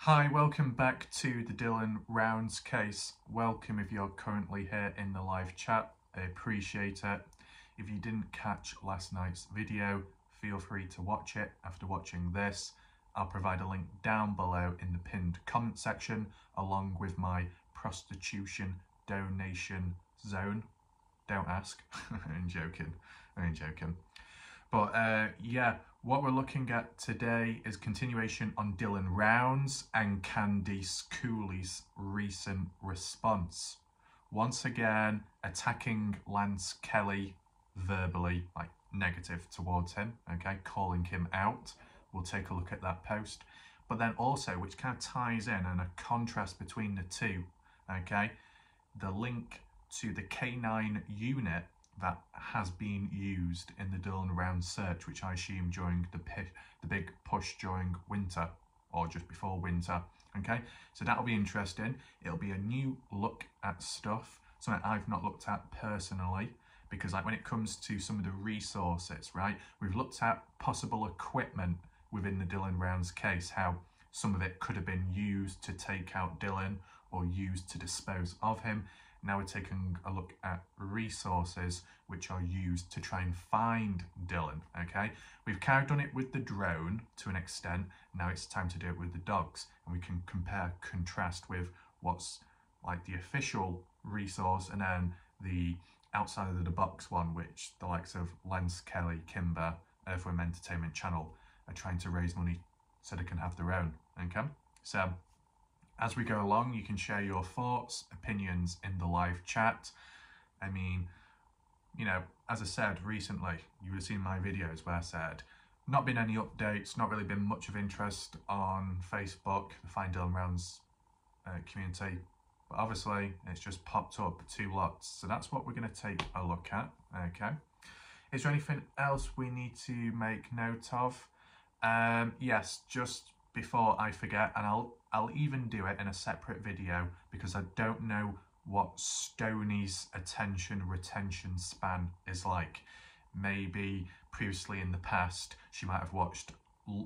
Hi, welcome back to the Dylan Rounds case. Welcome if you're currently here in the live chat. I appreciate it. If you didn't catch last night's video, feel free to watch it after watching this. I'll provide a link down below in the pinned comment section, along with my prostitution donation zone. Don't ask. I'm joking. But yeah, what we're looking at today is continuation on Dylan Rounds and Candice Cooley's recent response. Once again, attacking Lance Kelly verbally, like negative towards him, okay, calling him out. We'll take a look at that post. But then also, which kind of ties in and a contrast between the two, okay, the link to the K9 unit that has been used in the Dylan Rounds search, which I assume during the big push during winter or just before winter. Okay, so that'll be interesting. It'll be a new look at stuff, something I've not looked at personally, because like when it comes to some of the resources, right, we've looked at possible equipment within the Dylan Rounds case, how some of it could have been used to take out Dylan or used to dispose of him. Now we're taking a look at resources which are used to try and find Dylan, okay? We've kind of done it with the drone to an extent. Now it's time to do it with the dogs. And we can compare, contrast with what's like the official resource and then the outside of the box one, which the likes of Lance Kelly, Kimber, Earthworm Entertainment Channel are trying to raise money so they can have their own, okay? So as we go along, you can share your thoughts, opinions in the live chat. I mean, you know, as I said recently, you would have seen my videos where I said, not been any updates, not really been much of interest on Facebook, the Find Dylan Rounds community. But obviously, it's just popped up 2 lots. So that's what we're going to take a look at, okay? Is there anything else we need to make note of? Yes, just before I forget, and I'll even do it in a separate video because I don't know what Stoney's attention retention span is like. Maybe previously in the past she might have watched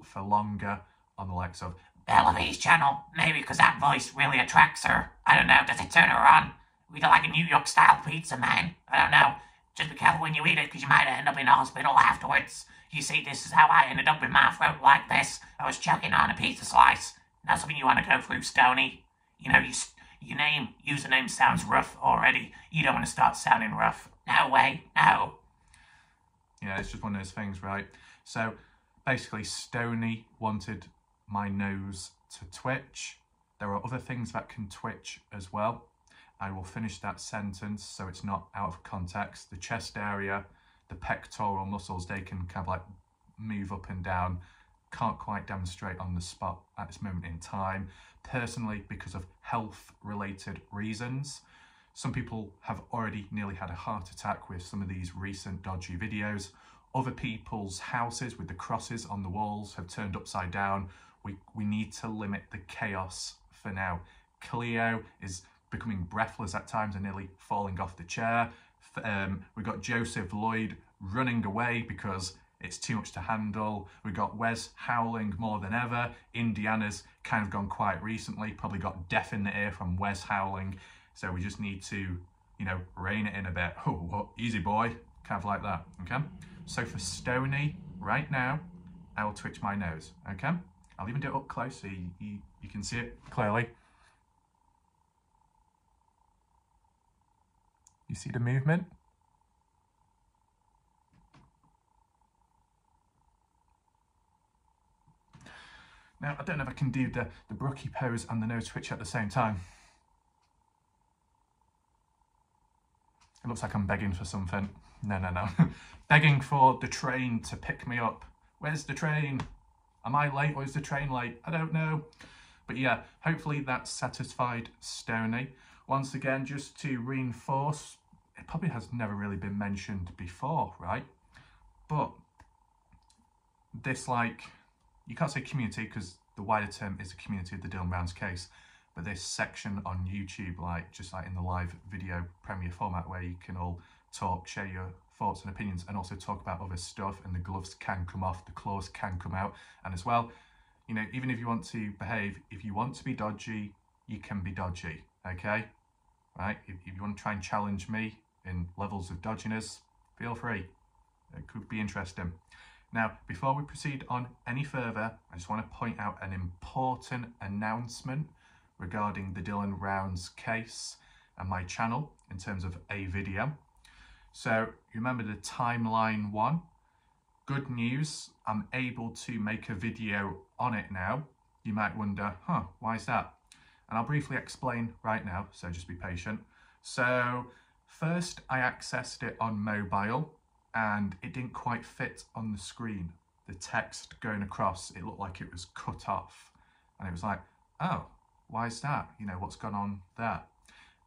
for longer on the likes of Bellaby's channel, maybe because that voice really attracts her. I don't know, does it turn her on? We do like a New York style pizza, man. I don't know. Just be careful when you eat it because you might end up in the hospital afterwards. You see, this is how I ended up with my throat like this. I was choking on a pizza slice. That's something you want to go through, Stoney. You know, your username sounds rough already. You don't want to start sounding rough. No way, no. Yeah, it's just one of those things, right? So basically, Stoney wanted my nose to twitch. There are other things that can twitch as well. I will finish that sentence so it's not out of context. The chest area, the pectoral muscles, they can kind of like move up and down. Can't quite demonstrate on the spot at this moment in time. Personally, because of health related reasons. Some people have already nearly had a heart attack with some of these recent dodgy videos. Other people's houses with the crosses on the walls have turned upside down. We need to limit the chaos for now. Cleo is becoming breathless at times and nearly falling off the chair. We've got Joseph Lloyd running away because It's too much to handle. We've got Wes howling more than ever. Indiana's kind of gone quiet recently, probably got deaf in the ear from Wes howling. So we just need to, you know, rein it in a bit. Oh, easy boy, kind of like that, okay? So for Stony, right now, I will twitch my nose, okay? I'll even do it up close so you can see it clearly. You see the movement? Now, I don't know if I can do the brookie pose and the nose twitch at the same time. It looks like I'm begging for something. No. Begging for the train to pick me up. Where's the train? Am I late or is the train late? I don't know. But yeah, hopefully that satisfied Stony. Once again, just to reinforce, it probably has never really been mentioned before, right? But this, like, you can't say community because the wider term is the community of the Dylan Rounds case, but this section on YouTube, like just like in the live video premiere format where you can all talk, share your thoughts and opinions, and also talk about other stuff, and the gloves can come off, the claws can come out, and as well, you know, even if you want to behave, if you want to be dodgy, you can be dodgy, okay? Right? If you want to try and challenge me in levels of dodginess, feel free. It could be interesting. Now, before we proceed on any further, I just want to point out an important announcement regarding the Dylan Rounds case and my channel in terms of a video. So, you remember the timeline one? Good news, I'm able to make a video on it now. You might wonder, why is that? And I'll briefly explain right now, so just be patient. So, first I accessed it on mobile, and it didn't quite fit on the screen. The text going across, it looked like it was cut off. And it was like, oh, why is that? You know, what's gone on there?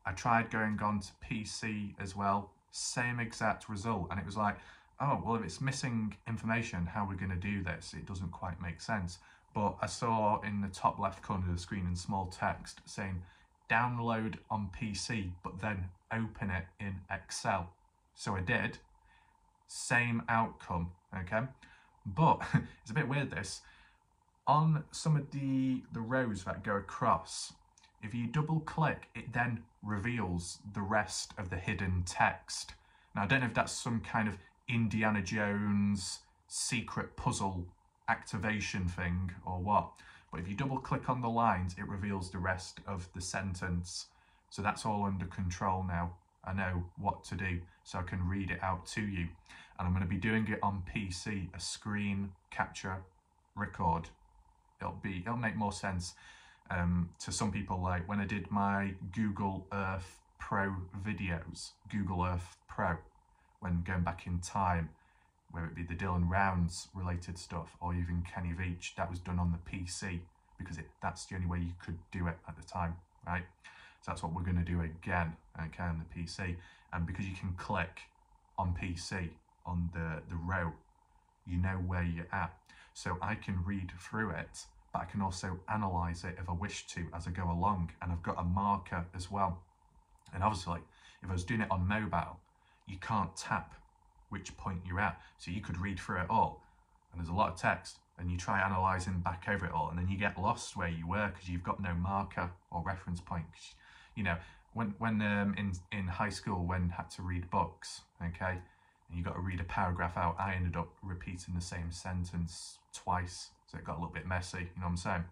I tried going on to PC as well, same exact result. And it was like, oh, well, if it's missing information, how are we going to do this? It doesn't quite make sense. But I saw in the top left corner of the screen in small text saying, download on PC, but then open it in Excel. So I did. Same outcome, okay? But it's a bit weird this. On some of the rows that go across, if you double click, it then reveals the rest of the hidden text. Now, I don't know if that's some kind of Indiana Jones secret puzzle activation thing or what, but if you double click on the lines, it reveals the rest of the sentence. So that's all under control now. I know what to do, so I can read it out to you. And I'm going to be doing it on PC, a screen capture record. It'll make more sense to some people, like when I did my Google Earth Pro videos, Google Earth Pro, when going back in time, whether it be the Dylan Rounds related stuff or even Kenny Veach, that was done on the PC because that's the only way you could do it at the time, right? So that's what we're going to do again, okay, on the PC. And because you can click on PC on the row, you know where you're at. So I can read through it, but I can also analyze it if I wish to as I go along. And I've got a marker as well. And obviously, if I was doing it on mobile, you can't tap which point you're at. So you could read through it all, and there's a lot of text, and you try analysing back over it all, and then you get lost where you were because you've got no marker or reference point. You know, when in high school, when I had to read books, okay, and you got to read a paragraph out, I ended up repeating the same sentence twice, so it got a little bit messy, you know what I'm saying?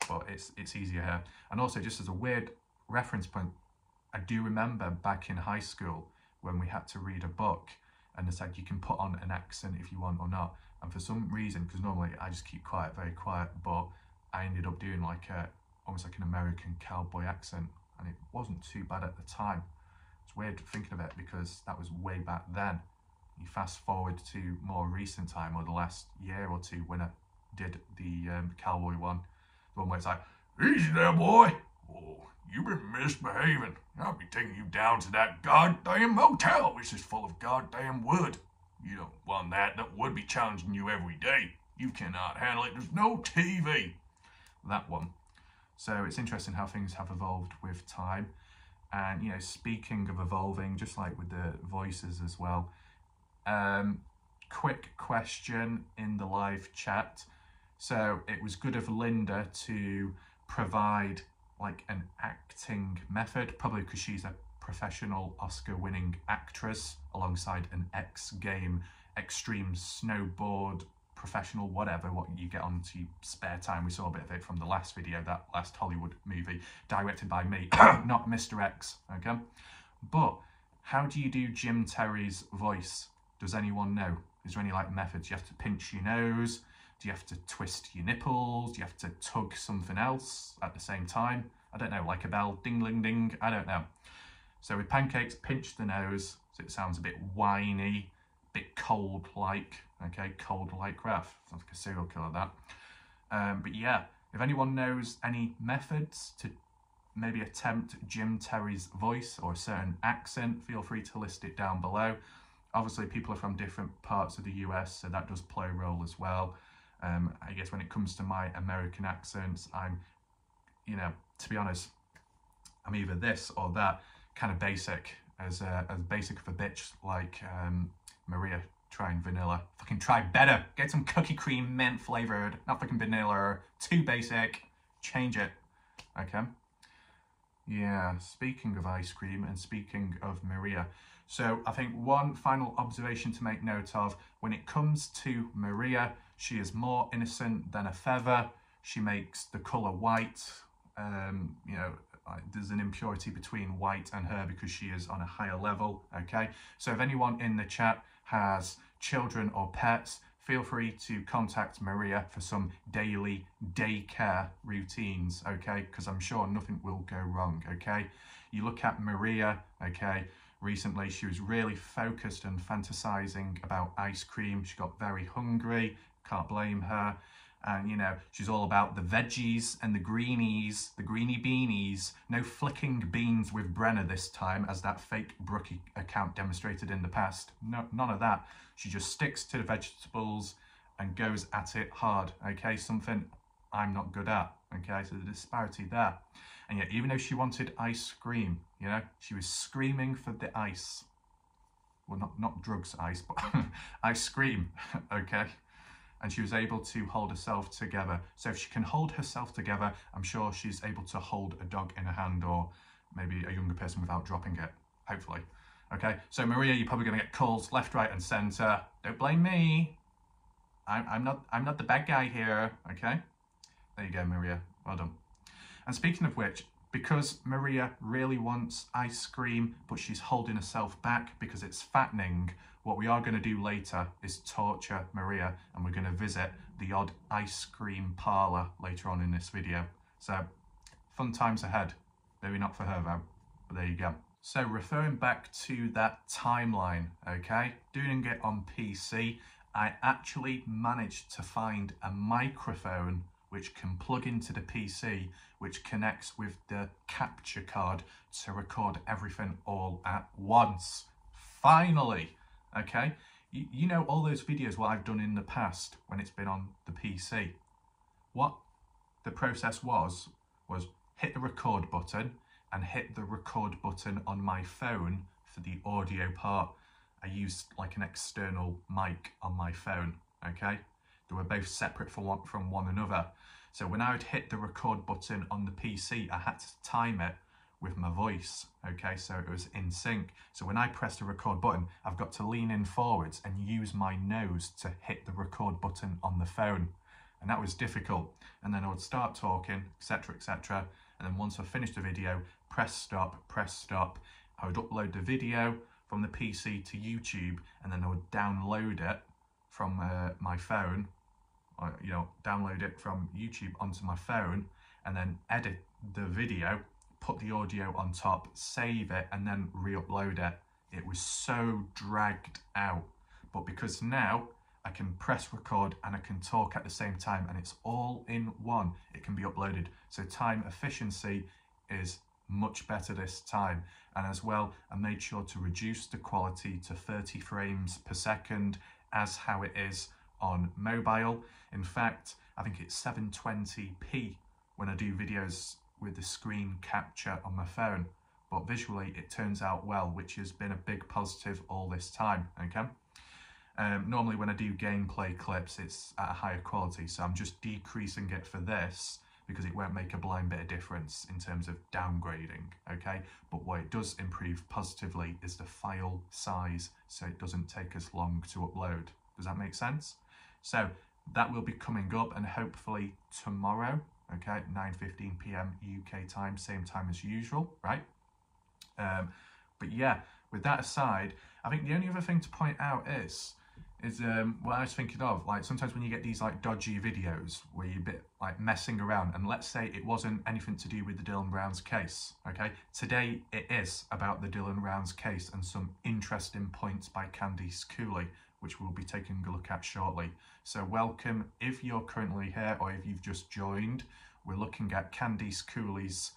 But it's easier here. And also, just as a weird reference point, I do remember back in high school when we had to read a book, and they said you can put on an accent if you want or not. And for some reason, because normally I just keep quiet, very quiet, but I ended up doing like almost like an American cowboy accent, and it wasn't too bad at the time. It's weird thinking of it because that was way back then. You fast forward to more recent time, or the last year or two, when I did the cowboy one, the one where it's like, easy there, boy. Oh, you've been misbehaving. I'll be taking you down to that goddamn motel, which is full of goddamn wood. You don't want that. That would be challenging you every day. You cannot handle it. There's no TV. That one. So it's interesting how things have evolved with time. And, you know, speaking of evolving, just like with the voices as well, quick question in the live chat. So it was good of Linda to provide like an acting method, probably because she's a professional Oscar-winning actress alongside an X game extreme snowboard professional, whatever, what you get onto your spare time. We saw a bit of it from the last video, that last Hollywood movie, directed by me, not Mr. X, okay? But how do you do Jim Terry's voice? Does anyone know? Is there any like methods? Do you have to pinch your nose? Do you have to twist your nipples? Do you have to tug something else at the same time? I don't know, like a bell, ding, ding, ding, I don't know. So with pancakes, pinch the nose, so it sounds a bit whiny, a bit cold-like, okay, cold-like Raf. Sounds like a serial killer, that. But yeah, if anyone knows any methods to maybe attempt Jim Terry's voice or a certain accent, feel free to list it down below. Obviously, people are from different parts of the US, so that does play a role as well. I guess when it comes to my American accents, I'm, you know, to be honest, I'm either this or that, kind of basic, as basic of a bitch like Maria trying vanilla. Fucking try better. Get some cookie cream mint flavored, not fucking vanilla. Too basic. Change it. Okay. Yeah, speaking of ice cream and speaking of Maria, so I think one final observation to make note of, when it comes to Maria, she is more innocent than a feather. She makes the colour white. You know, there's an impurity between white and her because she is on a higher level, okay? So if anyone in the chat has children or pets, feel free to contact Maria for some daily daycare routines, okay? Because I'm sure nothing will go wrong, okay? You look at Maria, okay? Recently, she was really focused and fantasizing about ice cream. She got very hungry, can't blame her. And, you know, she's all about the veggies and the greenies, the greeny beanies. No flicking beans with Brenner this time, as that fake Brookie account demonstrated in the past. No, none of that. She just sticks to the vegetables and goes at it hard, okay? Something I'm not good at, okay? So the disparity there. And yet, even though she wanted ice cream, you know, she was screaming for the ice. Well, not drugs ice, but ice cream, okay? And she was able to hold herself together. So if she can hold herself together, I'm sure she's able to hold a dog in her hand, or maybe a younger person without dropping it, hopefully. Okay, so Maria, you're probably going to get calls left, right and centre. Don't blame me. I'm not the bad guy here, okay? There you go, Maria, well done. And speaking of which, because Maria really wants ice cream, but she's holding herself back because it's fattening, what we are going to do later is torture Maria, and we're going to visit the odd ice cream parlour later on in this video. So, fun times ahead. Maybe not for her though, but there you go. So, referring back to that timeline, okay, doing it on PC, I actually managed to find a microphone which can plug into the PC, which connects with the capture card to record everything all at once. Finally! Okay, you know all those videos what I've done in the past when it's been on the PC. What the process was hit the record button and hit the record button on my phone for the audio part. I used like an external mic on my phone, okay? They were both separate from one another. So when I would hit the record button on the PC, I had to time it with my voice, okay, so it was in sync. So when I press the record button, I've got to lean in forwards and use my nose to hit the record button on the phone, and that was difficult. And then I would start talking, etc, etc, and then once I finished the video, press stop. I would upload the video from the PC to YouTube, and then I would download it from my phone, or, you know, download it from YouTube onto my phone, and then edit the video, put the audio on top, save it, and then re-upload it. It was so dragged out. But because now I can press record and I can talk at the same time, and it's all in one, it can be uploaded. So time efficiency is much better this time. And as well, I made sure to reduce the quality to 30 frames per second, as how it is on mobile. In fact, I think it's 720p when I do videos with the screen capture on my phone, but visually it turns out well, which has been a big positive all this time, okay? Normally when I do gameplay clips, it's at a higher quality, so I'm just decreasing it for this because it won't make a blind bit of difference in terms of downgrading, okay? But what it does improve positively is the file size, so it doesn't take as long to upload. Does that make sense? So that will be coming up, and hopefully tomorrow, okay, 9:15 p.m. UK time, same time as usual, right? But yeah, with that aside, I think the only other thing to point out is what I was thinking of, like sometimes when you get these like dodgy videos where you're a bit like messing around, and let's say it wasn't anything to do with the Dylan Rounds case, okay? Today it is about the Dylan Rounds case and some interesting points by Candice Cooley, which we'll be taking a look at shortly. So welcome if you're currently here or if you've just joined. We're looking at Candice Cooley's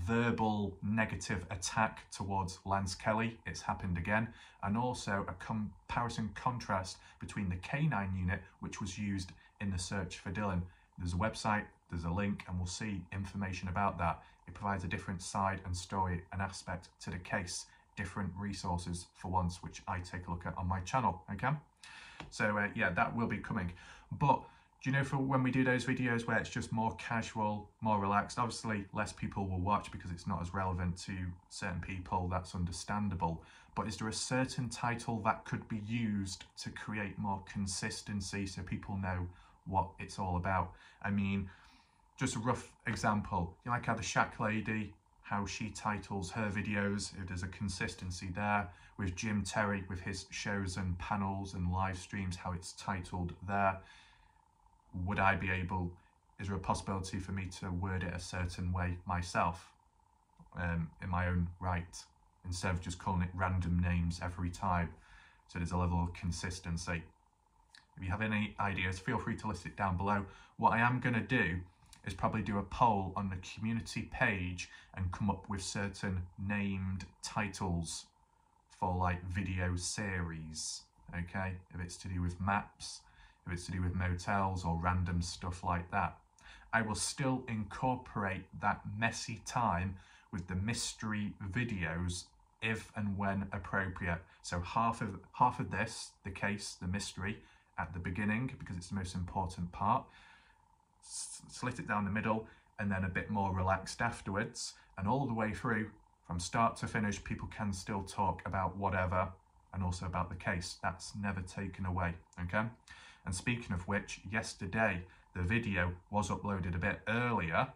verbal negative attack towards Lance Kelly. It's happened again. And also a comparison contrast between the K9 unit, which was used in the search for Dylan. There's a website, there's a link, and we'll see information about that. It provides a different side and story and aspect to the case, different resources for once, which I take a look at on my channel, okay? So yeah, that will be coming. But do you know, for when we do those videos where it's just more casual, more relaxed, obviously less people will watch because it's not as relevant to certain people, that's understandable. But is there a certain title that could be used to create more consistency so people know what it's all about? I mean, just a rough example, you like how the Shack Lady, how she titles her videos, if there's a consistency there. With Jim Terry, with his shows and panels and live streams, how it's titled there. Would I be able, is there a possibility for me to word it a certain way myself, in my own right, instead of just calling it random names every time? So there's a level of consistency. If you have any ideas, feel free to list it down below. What I am going to do is probably do a poll on the community page and come up with certain named titles for like video series, okay? If it's to do with maps, if it's to do with motels or random stuff like that. I will still incorporate that messy time with the mystery videos if and when appropriate. So half of this, the case, the mystery, at the beginning, because it's the most important part, slit it down the middle, and then a bit more relaxed afterwards, and all the way through, from start to finish, people can still talk about whatever, and also about the case. That's never taken away, okay? And speaking of which, yesterday the video was uploaded a bit earlier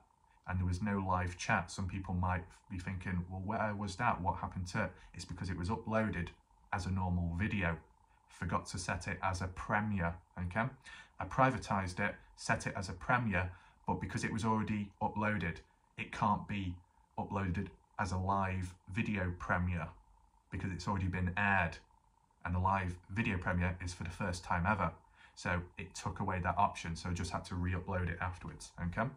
and there was no live chat. Some people might be thinking, well, where was that? What happened to it? It's because it was uploaded as a normal video. Forgot to set it as a premiere, okay? I privatized it, set it as a premiere, but because it was already uploaded, it can't be uploaded as a live video premiere because it's already been aired, and the live video premiere is for the first time ever. So it took away that option, so I just had to re-upload it afterwards, okay? And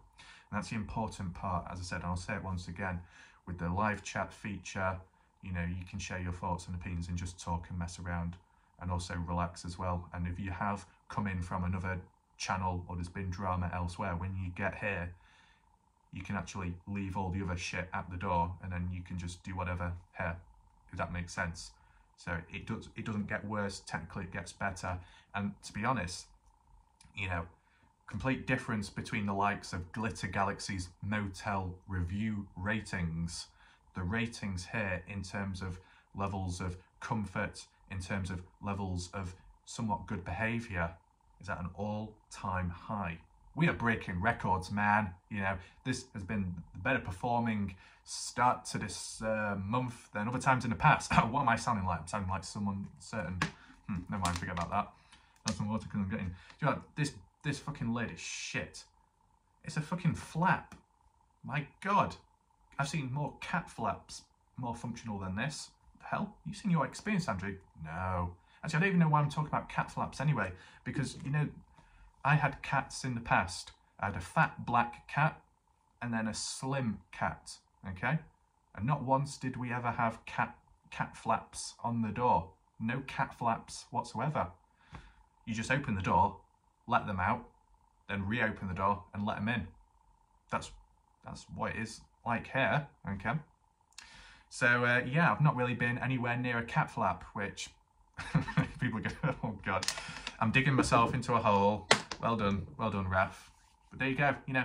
that's the important part, as I said, and I'll say it once again, with the live chat feature, you know, you can share your thoughts and opinions and just talk and mess around and also relax as well. And if you have come in from another channel or there's been drama elsewhere, when you get here, you can actually leave all the other shit at the door and then you can just do whatever here, if that makes sense. So it doesn't get worse, technically it gets better. And to be honest, you know, complete difference between the likes of Glitter Galaxy's motel review ratings. The ratings here in terms of levels of comfort, in terms of levels of somewhat good behaviour, is at an all-time high. We are breaking records, man. You know, this has been the better performing start to this month than other times in the past. What am I sounding like? I'm sounding like someone certain. Never mind, forget about that. That's some water because I'm getting. Do you know what? This fucking lid is shit. It's a fucking flap. My God, I've seen more cat flaps more functional than this. What the hell? You seen your experience, Andrew? No. Actually, I don't even know why I'm talking about cat flaps anyway, because you know, I had cats in the past. I had a fat black cat and then a slim cat, okay? And not once did we ever have cat flaps on the door. No cat flaps whatsoever. You just open the door, let them out, then reopen the door and let them in. That's what it is like here, okay? So yeah, I've not really been anywhere near a cat flap, which, if People are going, oh God, I'm digging myself into a hole. Well done, ref. But there you go, you know,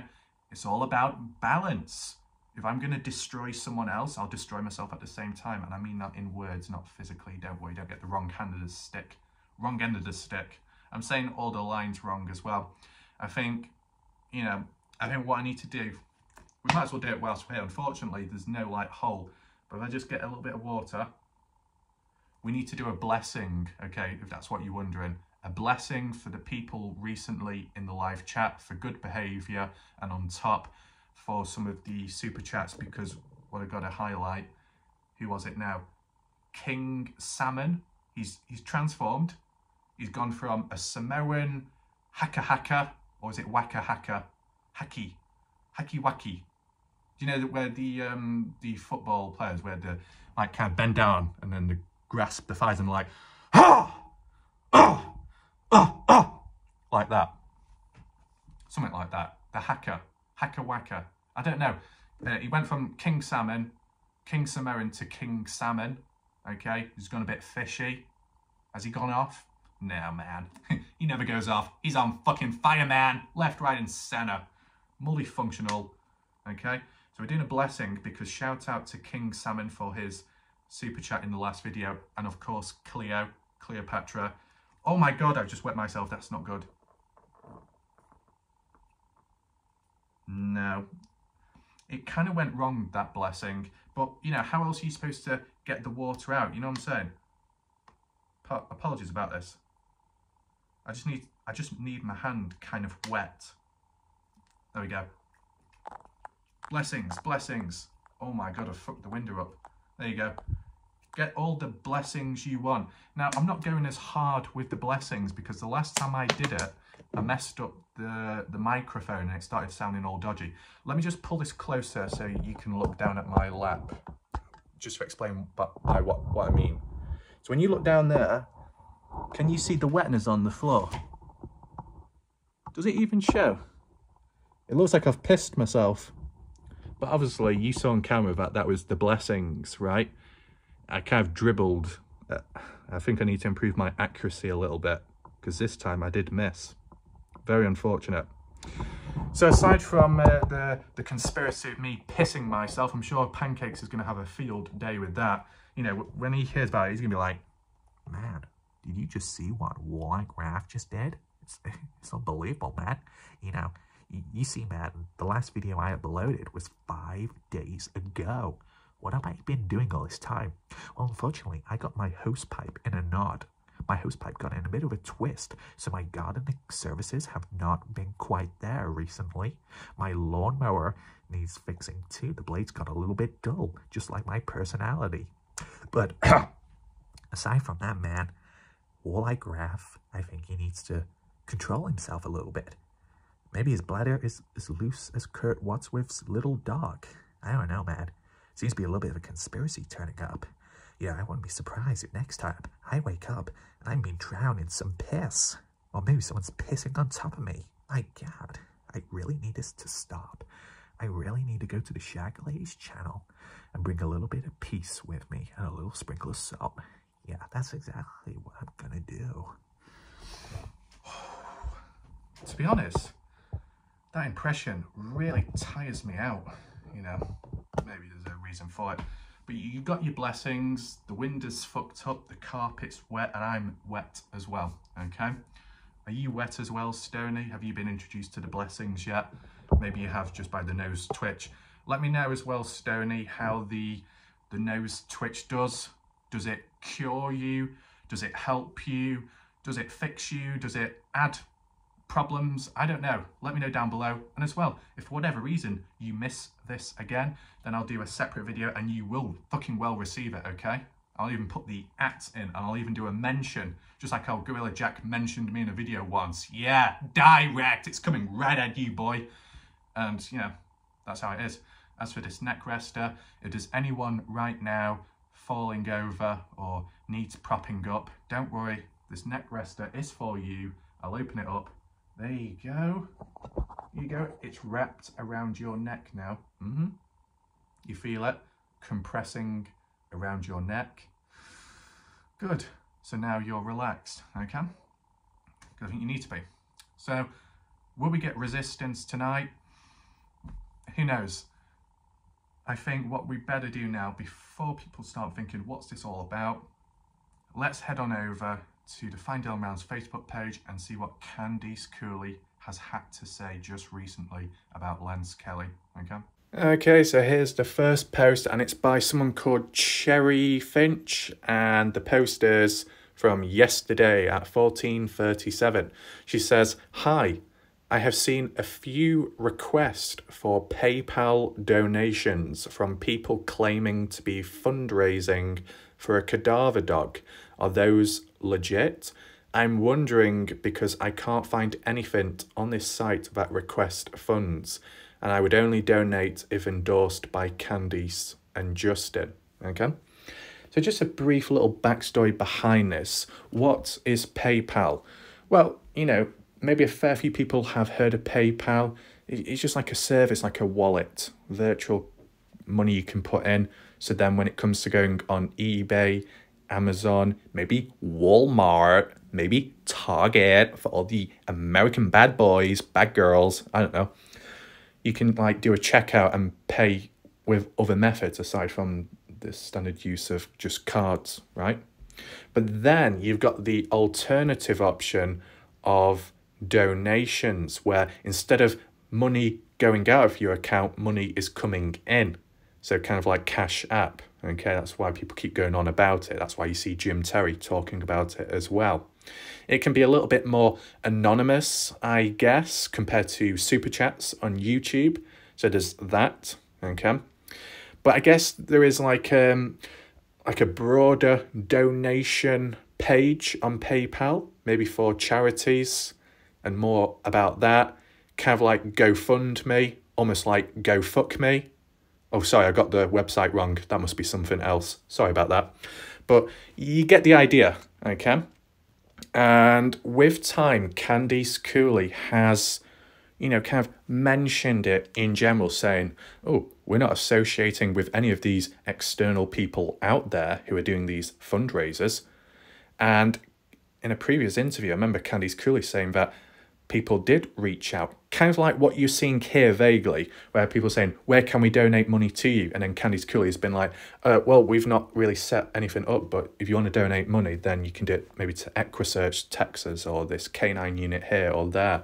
it's all about balance. If I'm going to destroy someone else, I'll destroy myself at the same time. And I mean that in words, not physically. Don't worry, don't get the wrong end of the stick. Wrong end of the stick. I'm saying all the lines wrong as well. I think, you know, I think what I need to do, we might as well do it whilst we're here. Unfortunately, there's no like hole. But if I just get a little bit of water, we need to do a blessing, okay, if that's what you're wondering. A blessing for the people recently in the live chat for good behaviour, and on top for some of the super chats, because what I've got to highlight, who was it now? King Salmon, he's transformed. He's gone from a Samoan haka, or is it waka, haki waki. Do you know that where the football players, where the like kind of bend down and then they grasp the thighs and like, like that. Something like that. The haka waka. I don't know. He went from King Salmon, King Samoan to King Salmon. Okay, he's gone a bit fishy. Has he gone off? No, man. He never goes off. He's on fucking fire, man. Left, right, and centre. Multifunctional. Okay, so we're doing a blessing because shout out to King Salmon for his super chat in the last video. And of course, Cleopatra. Oh my God, I've just wet myself. That's not good. No. It kind of went wrong, that blessing. But, you know, how else are you supposed to get the water out? You know what I'm saying? Apologies about this. I just need my hand kind of wet. There we go. Blessings. Oh my God, I've fucked the window up. There you go. Get all the blessings you want. Now, I'm not going as hard with the blessings because the last time I did it, I messed up the microphone and it started sounding all dodgy. Let me just pull this closer so you can look down at my lap. Just to explain what I mean. So when you look down there, can you see the wetness on the floor? Does it even show? It looks like I've pissed myself. But obviously you saw on camera that was the blessings, right? I kind of dribbled. I think I need to improve my accuracy a little bit because this time I did miss. Very unfortunate. So aside from the conspiracy of me pissing myself, I'm sure Pancakes is going to have a field day with that. You know, when he hears about it, he's going to be like, man, did you just see what Walleye Graph just did? It's unbelievable, man. You know, you see, man, the last video I uploaded was 5 days ago. What have I been doing all this time? Well, unfortunately, I got my hose pipe in a knot. My hose pipe got in a bit of a twist, so my gardening services have not been quite there recently. My lawnmower needs fixing too. The blade's got a little bit dull, just like my personality. But aside from that, man, Walleye Graph, I think he needs to control himself a little bit. Maybe his bladder is as loose as Kurt Wadsworth's little dog. I don't know, man. Seems to be a little bit of a conspiracy turning up. Yeah, I wouldn't be surprised if next time I wake up and I'm being drowned in some piss. Or maybe someone's pissing on top of me. My God, I really need this to stop. I really need to go to the Shag Ladies channel and bring a little bit of peace with me and a little sprinkle of salt. Yeah, that's exactly what I'm gonna do. To be honest, that impression really tires me out, you know. Maybe there's a reason for it. But you've got your blessings, the wind is fucked up, the carpet's wet, and I'm wet as well, okay? Are you wet as well, Stoney? Have you been introduced to the blessings yet? Maybe you have just by the nose twitch. Let me know as well, Stoney, how the nose twitch does. Does it cure you? Does it help you? Does it fix you? Does it add problems? I don't know. Let me know down below. And as well, if for whatever reason you miss this again, then I'll do a separate video and you will fucking well receive it, okay? I'll even put the @ in and I'll even do a mention, just like how Gorilla Jack mentioned me in a video once. Yeah, direct. It's coming right at you, boy. And, you know, that's how it is. As for this neck rester, if there's anyone right now falling over or needs propping up, don't worry. This neck rester is for you. I'll open it up. There you go. There you go. It's wrapped around your neck now. You feel it compressing around your neck. Good. So now you're relaxed, okay? I think you need to be. So, will we get resistance tonight? Who knows? I think what we better do now, before people start thinking, what's this all about? Let's head on over to the Find Dylan Rounds Facebook page and see what Candice Cooley has had to say just recently about Lance Kelly, okay? Okay, so here's the first post, and it's by someone called Cherry Finch, and the post is from yesterday at 14:37. She says, "Hi, I have seen a few requests for PayPal donations from people claiming to be fundraising for a cadaver dog. Are those legit? I'm wondering because I can't find anything on this site that requests funds, and I would only donate if endorsed by Candice and Justin." Okay? So just a brief little backstory behind this. What is PayPal? Well, you know, maybe a fair few people have heard of PayPal. It's just like a service, like a wallet, virtual money you can put in. So then when it comes to going on eBay, Amazon, maybe Walmart, maybe Target, for all the American bad boys, bad girls, I don't know, you can like do a checkout and pay with other methods aside from the standard use of just cards, right? But then you've got the alternative option of donations, where instead of money going out of your account, money is coming in. So kind of like Cash App, okay? That's why people keep going on about it. That's why you see Jim Terry talking about it as well. It can be a little bit more anonymous, I guess, compared to Super Chats on YouTube. So there's that, okay? But I guess there is like a broader donation page on PayPal, maybe for charities, and more about that. Kind of like GoFundMe, almost like Go Fuck Me. Oh, sorry, I got the website wrong. That must be something else. Sorry about that. But you get the idea, okay? And with time, Candice Cooley has, you know, kind of mentioned it in general, saying, oh, we're not associating with any of these external people out there who are doing these fundraisers. And in a previous interview, I remember Candice Cooley saying that people did reach out, kind of like what you're seeing here vaguely, where people are saying, where can we donate money to you? And then Candice Cooley has been like, well, we've not really set anything up, but if you want to donate money, then you can do it maybe to Equisearch Texas or this canine unit here or there.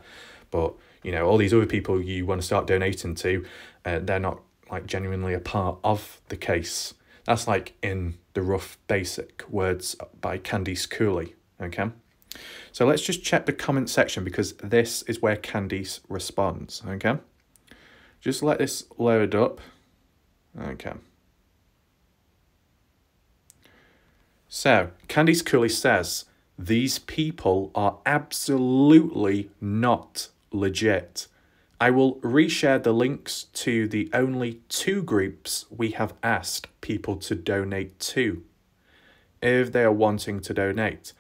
But, you know, all these other people you want to start donating to, they're not like genuinely a part of the case. That's like in the rough basic words by Candice Cooley, okay? So let's just check the comment section, because this is where Candice responds, okay? Just let this load up. Okay. So, Candice Cooley says, these people are absolutely not legit. I will reshare the links to the only 2 groups we have asked people to donate to, if they are wanting to donate.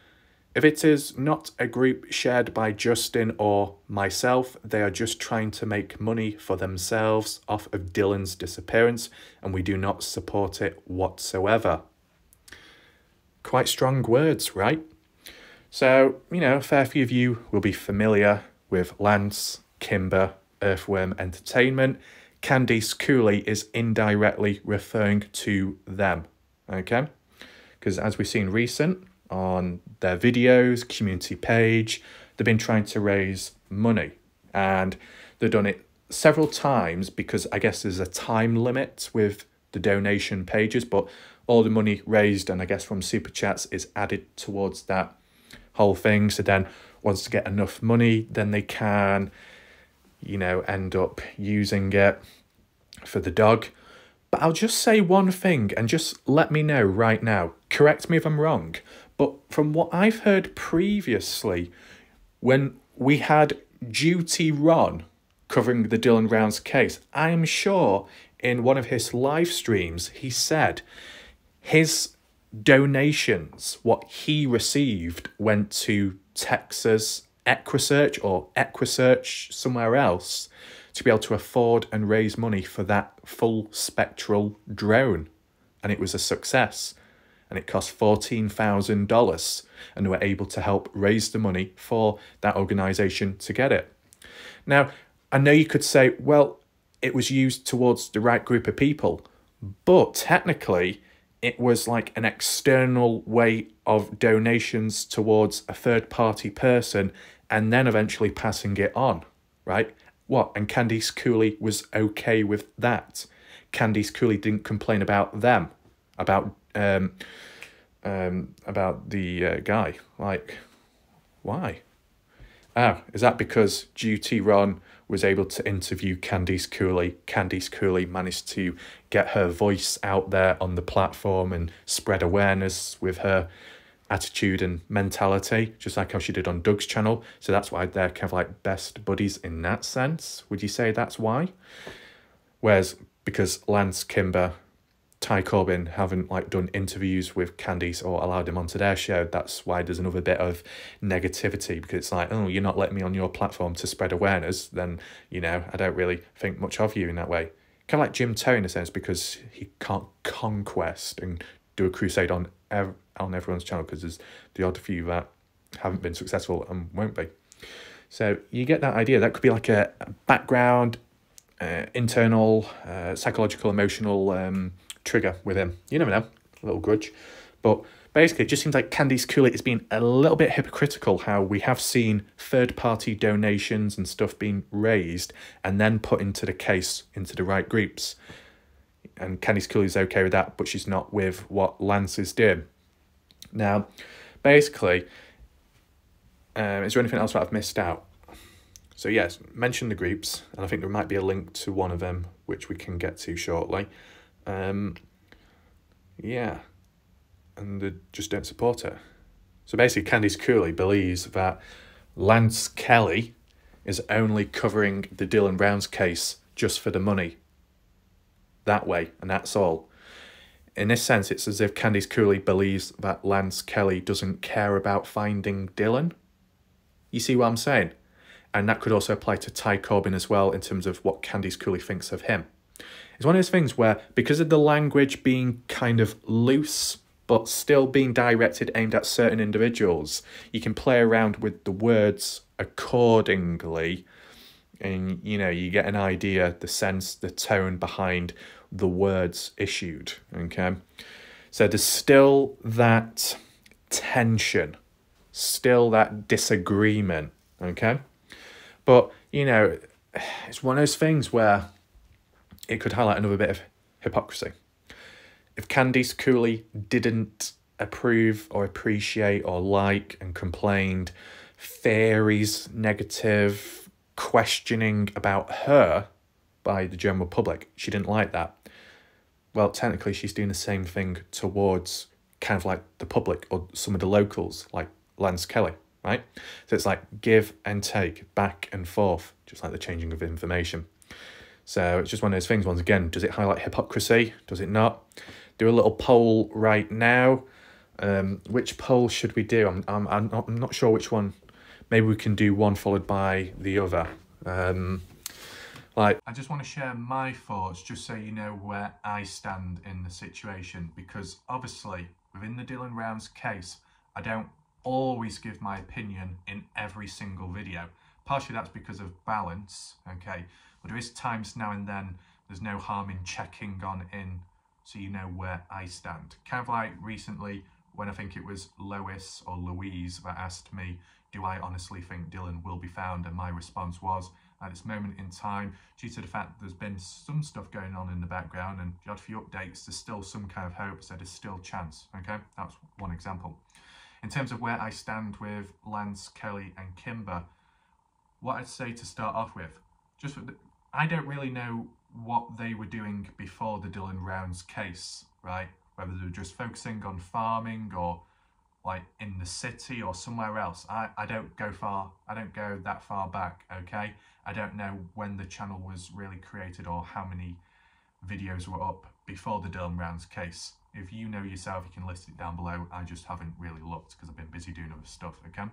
If it is not a group shared by Justin or myself, they are just trying to make money for themselves off of Dylan's disappearance, and we do not support it whatsoever. Quite strong words, right? So, you know, a fair few of you will be familiar with Lance, Kimber, Earthworm Entertainment. Candice Cooley is indirectly referring to them, okay? Because as we've seen recent, on their videos, community page, they've been trying to raise money, and they've done it several times because I guess there's a time limit with the donation pages, but all the money raised, and I guess from Super Chats, is added towards that whole thing. So then once they get enough money, then they can, you know, end up using it for the dog. But I'll just say one thing and just let me know right now. Correct me if I'm wrong. But from what I've heard previously, when we had Duty Ron covering the Dylan Rounds case, I am sure in one of his live streams, he said his donations, what he received, went to Texas Equisearch or Equisearch somewhere else to be able to afford and raise money for that full spectral drone. And it was a success. and it cost $14,000, and they were able to help raise the money for that organisation to get it. Now, I know you could say, well, it was used towards the right group of people, but technically it was like an external way of donations towards a third-party person and then eventually passing it on, right? What? And Candice Cooley was okay with that. Candice Cooley didn't complain about them, about the guy. Like, why? Oh, is that because Duty Ron was able to interview Candice Cooley? Candice Cooley managed to get her voice out there on the platform and spread awareness with her attitude and mentality, just like how she did on Doug's channel. So that's why they're kind of like best buddies in that sense. Would you say that's why? Whereas because Lance, Kimber, Ty Corbin haven't like done interviews with Candice or allowed him onto their show, that's why there's another bit of negativity, because it's like, oh, you're not letting me on your platform to spread awareness, then, you know, I don't really think much of you in that way. Kind of like Jim Toe in a sense, because he can't conquest and do a crusade on everyone's channel, because there's the odd few that haven't been successful and won't be. So you get that idea. That could be like a background, internal, psychological, emotional trigger with him. You never know, a little grudge. But basically, it just seems like Candice Cooley is being a little bit hypocritical, how we have seen third-party donations and stuff being raised and then put into the case, into the right groups. And Candice Cooley's okay with that, but she's not with what Lance is doing. Now, basically, is there anything else that I've missed out? So yes, mention the groups, and I think there might be a link to one of them, which we can get to shortly. Yeah, and they just don't support it. So basically, Candice Cooley believes that Lance Kelly is only covering the Dylan Brown's case just for the money. That way, and that's all. In this sense, it's as if Candice Cooley believes that Lance Kelly doesn't care about finding Dylan. You see what I'm saying? And that could also apply to Ty Corbin as well, in terms of what Candice Cooley thinks of him. It's one of those things where, because of the language being kind of loose, but still being directed, aimed at certain individuals, you can play around with the words accordingly, and, you know, you get an idea, the sense, the tone behind the words issued, okay? So there's still that tension, still that disagreement, okay? But, you know, it's one of those things where it could highlight another bit of hypocrisy. If Candice Cooley didn't approve or appreciate or like and complained theories, negative questioning about her by the general public, she didn't like that. Well, technically she's doing the same thing towards kind of like the public or some of the locals, like Lance Kelly, right? So it's like give and take, back and forth, just like the changing of information. So it's just one of those things. Once again, does it highlight hypocrisy? Does it not? Do a little poll right now. Which poll should we do? I'm not sure which one. Maybe we can do one followed by the other. I just want to share my thoughts, just so you know where I stand in the situation, because obviously within the Dylan Rounds case, I don't always give my opinion in every single video. Partially that's because of balance, okay, but there is times now and then there's no harm in checking on in, so you know where I stand. Kind of like recently when I think it was Lois or Louise that asked me, do I honestly think Dylan will be found? And my response was, at this moment in time, due to the fact there's been some stuff going on in the background and you had a few updates, there's still some kind of hope, so there's still chance, okay? That's one example. In terms of where I stand with Lance, Kelly and Kimber, what I'd say to start off with, I don't really know what they were doing before the Dylan Rounds case, right? Whether they were just focusing on farming or like in the city or somewhere else. I don't go that far back, okay? I don't know when the channel was really created or how many videos were up before the Dylan Rounds case. If you know yourself, you can list it down below. I just haven't really looked because I've been busy doing other stuff, okay?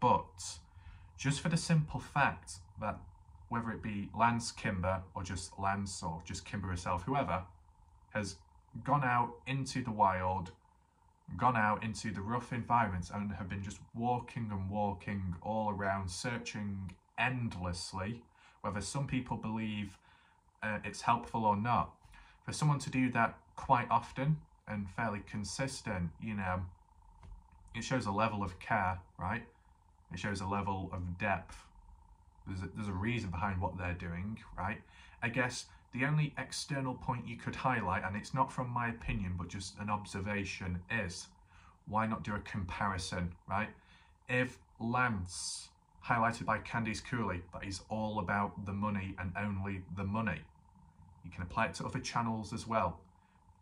But just for the simple fact that whether it be Lance, Kimber, or just Lance, or just Kimber herself, whoever, has gone out into the wild, gone out into the rough environments, and have been just walking and walking all around, searching endlessly, whether some people believe it's helpful or not. For someone to do that quite often and fairly consistent, you know, it shows a level of care, right? It shows a level of depth. There's a reason behind what they're doing, right? I guess the only external point you could highlight, and it's not from my opinion, but just an observation, is why not do a comparison, right? If Lance, highlighted by Candice Cooley, that he's all about the money and only the money, you can apply it to other channels as well.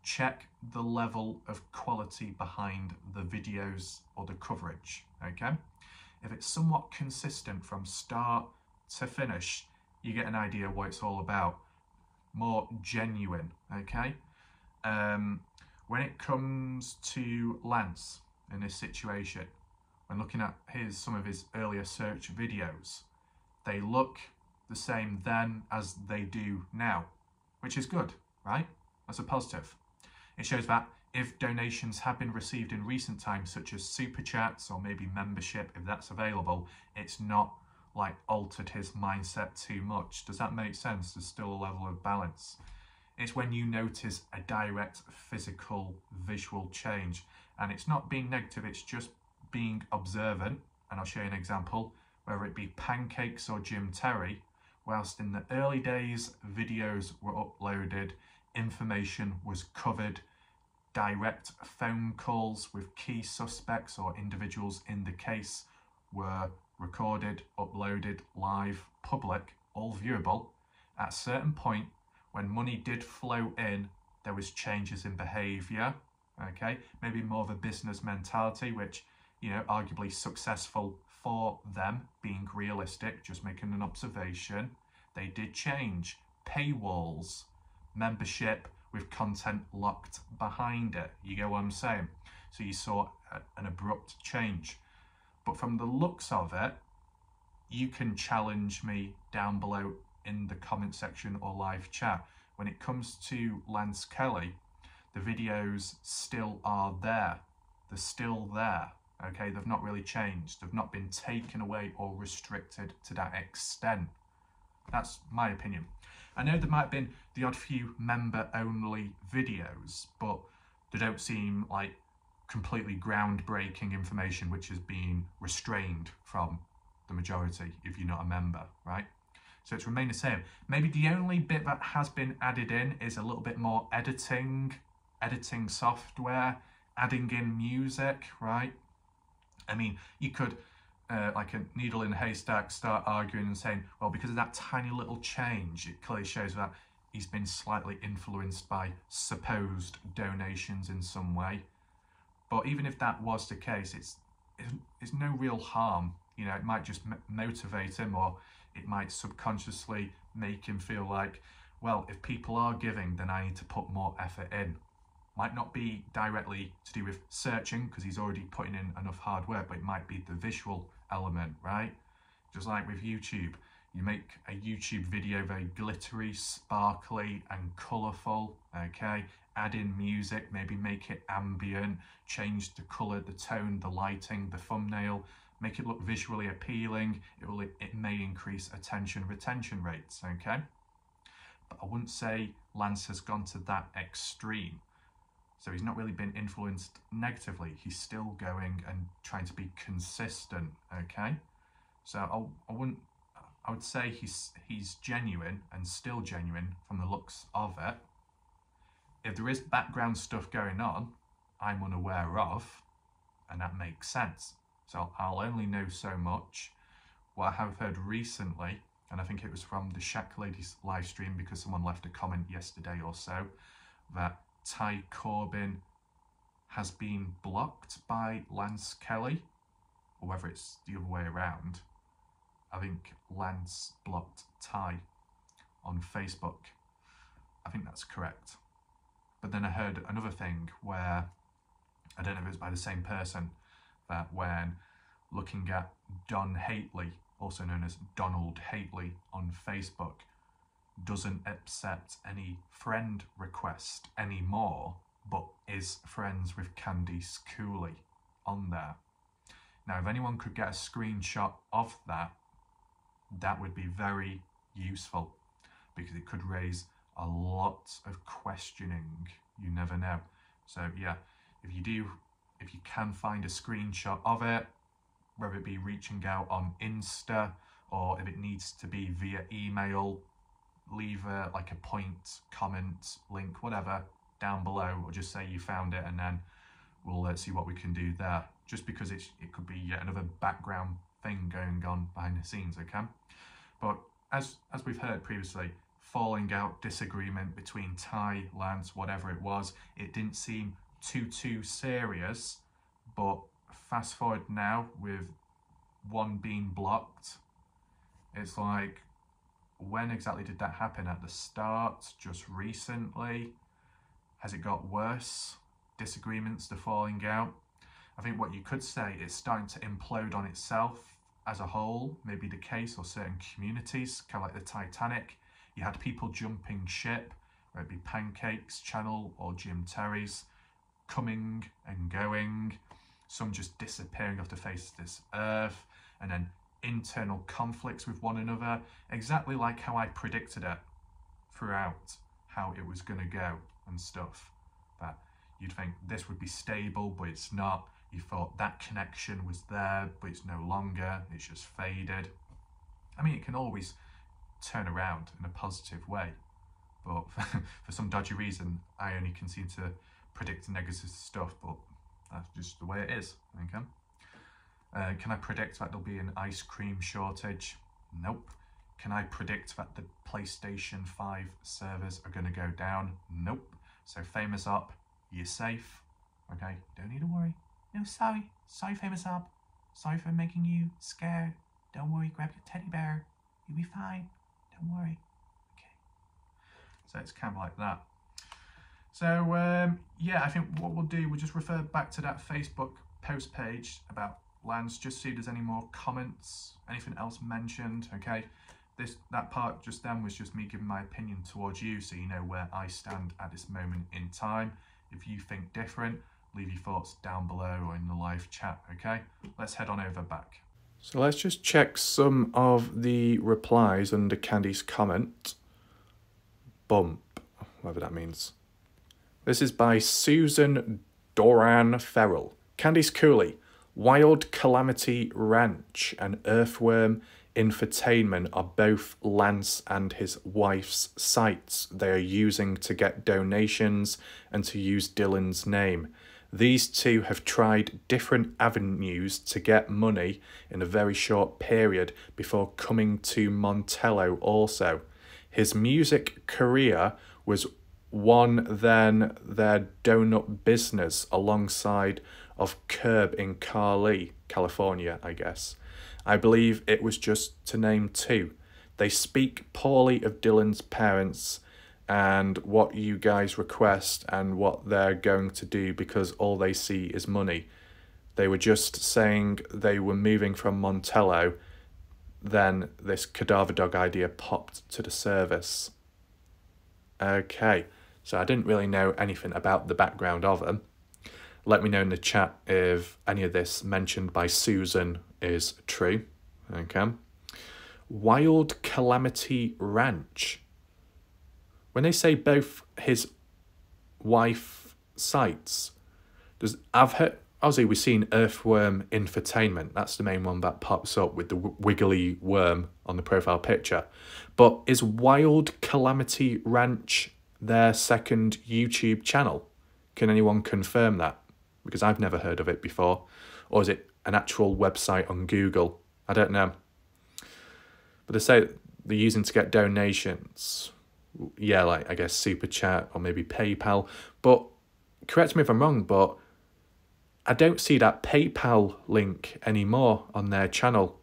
Check the level of quality behind the videos or the coverage, okay? If it's somewhat consistent from start to finish, you get an idea what it's all about. More genuine, okay? When it comes to Lance in this situation, when looking at some of his earlier search videos, they look the same then as they do now, which is good, right? That's a positive. It shows that if donations have been received in recent times, such as super chats or maybe membership, if that's available, it's not like altered his mindset too much. Does that make sense? There's still a level of balance. It's when you notice a direct physical visual change, and it's not being negative, it's just being observant. And I'll show you an example, whether it be Pancakes or Jim Terry. Whilst in the early days videos were uploaded, information was covered, direct phone calls with key suspects or individuals in the case were recorded, uploaded, live, public, all viewable. At a certain point, when money did flow in, there was changes in behaviour, okay? Maybe more of a business mentality, which, you know, arguably successful for them, being realistic, just making an observation. They did change. Paywalls, membership with content locked behind it. You get what I'm saying? So you saw an abrupt change. But from the looks of it, you can challenge me down below in the comment section or live chat. When it comes to Lance Kelly, the videos still are there. They're still there, okay? They've not really changed. They've not been taken away or restricted to that extent. That's my opinion. I know there might have been the odd few member-only videos, but they don't seem like completely groundbreaking information which is being restrained from the majority if you're not a member, right? So it's remained the same. Maybe the only bit that has been added in is a little bit more editing software, adding in music, right? I mean, you could, like a needle in a haystack, start arguing and saying, well, because of that tiny little change, it clearly shows that he's been slightly influenced by supposed donations in some way. But even if that was the case, it's no real harm. You know, it might just motivate him, or it might subconsciously make him feel like, well, if people are giving, then I need to put more effort in. Might not be directly to do with searching, because he's already putting in enough hard work, but it might be the visual element, right? Just like with YouTube, you make a YouTube video very glittery, sparkly and colourful, okay? Add in music, maybe make it ambient, change the colour, the tone, the lighting, the thumbnail, make it look visually appealing. It may increase attention retention rates, okay? But I wouldn't say Lance has gone to that extreme. So he's not really been influenced negatively. He's still going and trying to be consistent, okay? So I would say he's genuine and still genuine from the looks of it. If there is background stuff going on I'm unaware of, and that makes sense. So I'll only know so much. What I have heard recently, and I think it was from the Shack Ladies live stream because someone left a comment yesterday or so, that Ty Corbin has been blocked by Lance Kelly, or whether it's the other way around. I think Lance blocked Ty on Facebook. I think that's correct. But then I heard another thing where, I don't know if it's by the same person, that when looking at Don Hately, also known as Donald Hately on Facebook, doesn't accept any friend request anymore, but is friends with Candice Cooley on there. Now, if anyone could get a screenshot of that, that would be very useful, because it could raise a lot of questioning. You never know. So yeah, if you can find a screenshot of it, whether it be reaching out on Insta or if it needs to be via email, leave like a point, comment, link, whatever down below, or just say you found it, and then we'll see what we can do there. Just because it could be yet another background thing going on behind the scenes, okay? But as we've heard previously, falling out, disagreement between Ty, Lance, whatever it was, it didn't seem too serious. But fast forward now, with one being blocked, it's like, when exactly did that happen? At the start? Just recently? Has it got worse? Disagreements, the falling out? I think what you could say, it's starting to implode on itself as a whole, maybe the case, or certain communities, kind of like the Titanic. You had people jumping ship, whether it be Pancakes channel or Jim Terry's, coming and going, some just disappearing off the face of this earth, and then internal conflicts with one another, exactly like how I predicted it throughout, how it was going to go and stuff. That you'd think this would be stable, but it's not. You thought that connection was there, but it's no longer. It's just faded. I mean, it can always turn around in a positive way, but for some dodgy reason, I only can seem to predict negative stuff, but that's just the way it is, okay? Can I predict that there'll be an ice cream shortage? Nope. Can I predict that the PlayStation 5 servers are going to go down? Nope. So Famous Op, you're safe, okay? Don't need to worry. No, sorry, Famous Op. Sorry for making you scared. Don't worry, grab your teddy bear. You'll be fine. Don't worry. Okay. So it's kind of like that. So yeah, I think what we'll do, we'll just refer back to that Facebook post page about Lance, just see if there's any more comments, anything else mentioned, okay? That part just then was just me giving my opinion towards you, so you know where I stand at this moment in time. If you think different, leave your thoughts down below or in the live chat, okay? Let's head on over back. So let's just check some of the replies under Candy's comment. Bump, whatever that means. This is by Susan Doran Ferrell. Candice Cooley, Wild Calamity Ranch and Earthworm Infotainment are both Lance and his wife's sites they are using to get donations and to use Dylan's name. These two have tried different avenues to get money in a very short period before coming to Montello also. His music career was one, then their donut business alongside of Curb in Carly, California, I guess. I believe it was just to name two. They speak poorly of Dylan's parents and what you guys request and what they're going to do because all they see is money. They were just saying they were moving from Montello, then this Cadaver Dog idea popped to the service. Okay, so I didn't really know anything about the background of them. Let me know in the chat if any of this mentioned by Susan is true. Okay. Wild Calamity Ranch. When they say both his wife sites, I've heard, obviously we've seen Earthworm Infotainment. That's the main one that pops up with the wiggly worm on the profile picture. But is Wild Calamity Ranch their second YouTube channel? Can anyone confirm that? Because I've never heard of it before. Or is it an actual website on Google? I don't know. But they say they're using to get donations. Yeah, like I guess Super Chat or maybe PayPal. But correct me if I'm wrong, but I don't see that PayPal link anymore on their channel.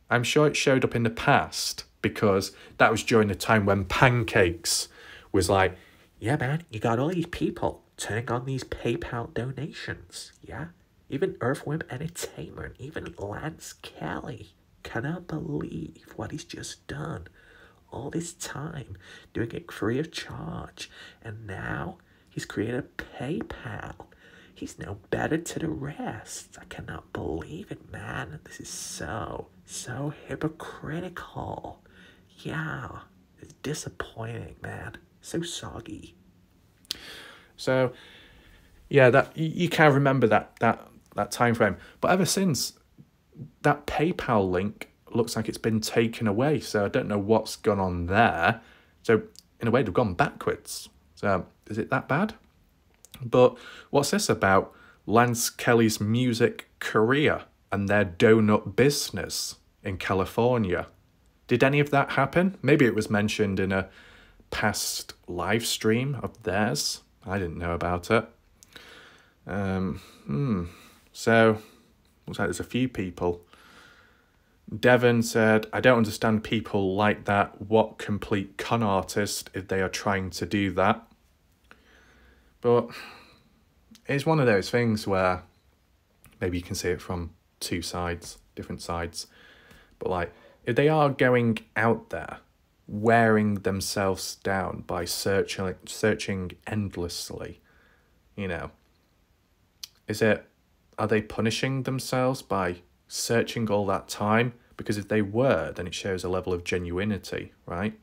I'm sure it showed up in the past because that was during the time when Pancakes was like, yeah man, you got all these people turning on these PayPal donations, yeah? Even Earthworm Entertainment, even Lance Kelly cannot believe what he's just done. all this time doing it free of charge, and now he's created a PayPal. He's no better to the rest. I cannot believe it, man. This is so hypocritical. Yeah, it's disappointing, man. So soggy. So, yeah, that you can't remember that time frame. But ever since, that PayPal link looks like it's been taken away. So I don't know what's gone on there. So in a way, they've gone backwards. So is it that bad? But what's this about Lance Kelly's music career and their donut business in California? Did any of that happen? Maybe it was mentioned in a past live stream of theirs. I didn't know about it. So, looks like there's a few people. Devon said, I don't understand people like that. What complete con artist if they are trying to do that? But it's one of those things where maybe you can see it from two sides, different sides. But like, if they are going out there, wearing themselves down by searching endlessly, you know, are they punishing themselves by searching all that time? Because if they were, then it shows a level of genuinity, right?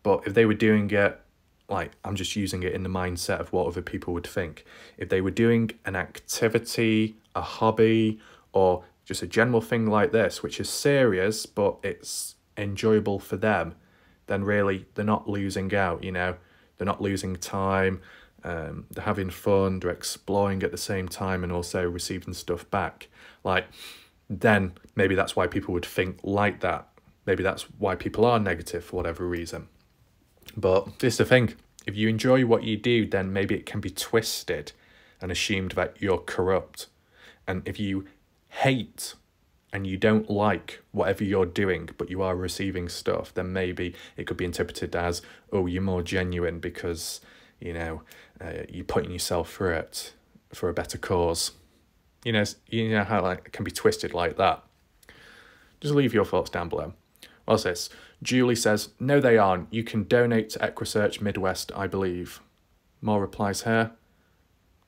But if they were doing it, like, I'm just using it in the mindset of what other people would think. If they were doing an activity, a hobby, or just a general thing like this, which is serious, but it's enjoyable for them, then really they're not losing out, you know? They're not losing time, they're having fun, they're exploring at the same time and also receiving stuff back. Like, then maybe that's why people would think like that. Maybe that's why people are negative for whatever reason. But this is the thing, if you enjoy what you do, then maybe it can be twisted and assumed that you're corrupt. And if you hate and you don't like whatever you're doing, but you are receiving stuff, then maybe it could be interpreted as, oh, you're more genuine because, you know, you're putting yourself through it for a better cause. You know how like it can be twisted like that. Just leave your thoughts down below. What's this? Julie says, no, they aren't. You can donate to EquiSearch Midwest, I believe. More replies here.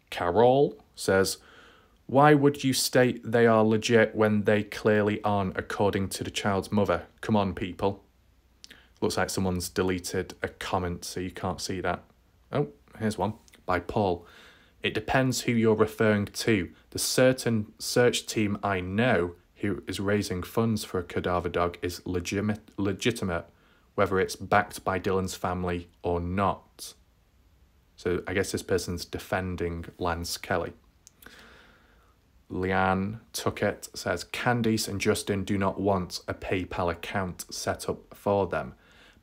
Carol says, why would you state they are legit when they clearly aren't, according to the child's mother? Come on, people. Looks like someone's deleted a comment, so you can't see that. Oh, here's one by Paul. It depends who you're referring to. The certain search team I know who is raising funds for a cadaver dog is legitimate, whether it's backed by Dylan's family or not. So I guess this person's defending Lance Kelly. Leanne Tuckett says, Candice and Justin do not want a PayPal account set up for them,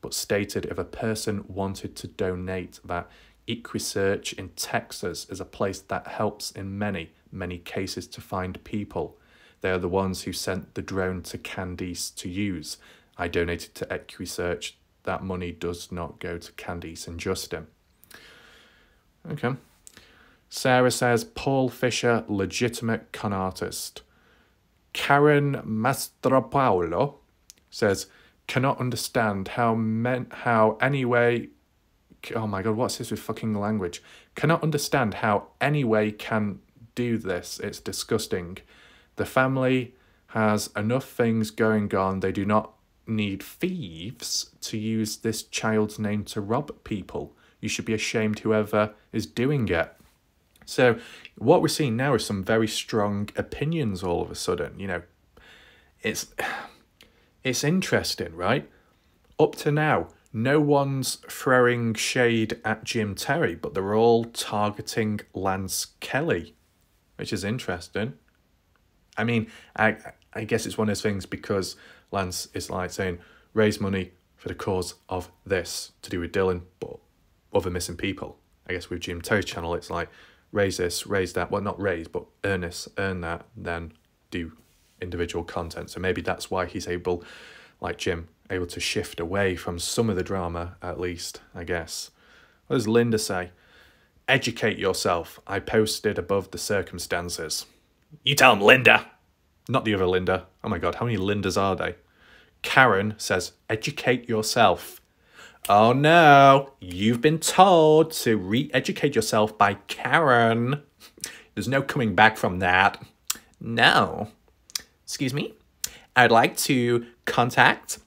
but stated if a person wanted to donate that EquiSearch in Texas is a place that helps in many cases to find people. They are the ones who sent the drone to Candice to use. I donated to EquiSearch. That money does not go to Candice and Justin. Okay. Sarah says, Paul Fisher, legitimate con artist. Karen Mastropaulo says, cannot understand how anyway... Oh my god, what's this with fucking language? Cannot understand how anyway can do this. It's disgusting. The family has enough things going on. They do not need thieves to use this child's name to rob people. You should be ashamed whoever is doing it. So what we're seeing now is some very strong opinions all of a sudden. You know, it's interesting, right? Up to now, no one's throwing shade at Jim Terry, but they're all targeting Lance Kelly, which is interesting. I mean, I guess it's one of those things because Lance is like saying, raise money for the cause of this to do with Dylan, but other missing people. I guess with Jim Terry's channel, it's like, raise this, raise that. Well, not raise, but earn this, earn that, then do individual content. So maybe that's why he's able, like Jim, able to shift away from some of the drama, at least, I guess. What does Linda say? Educate yourself. I posted above the circumstances. You tell him, Linda. Not the other Linda. Oh my god, how many Lindas are they? Karen says, educate yourself. Oh no, you've been told to re-educate yourself by Karen. There's no coming back from that. No. Excuse me? I'd like to contact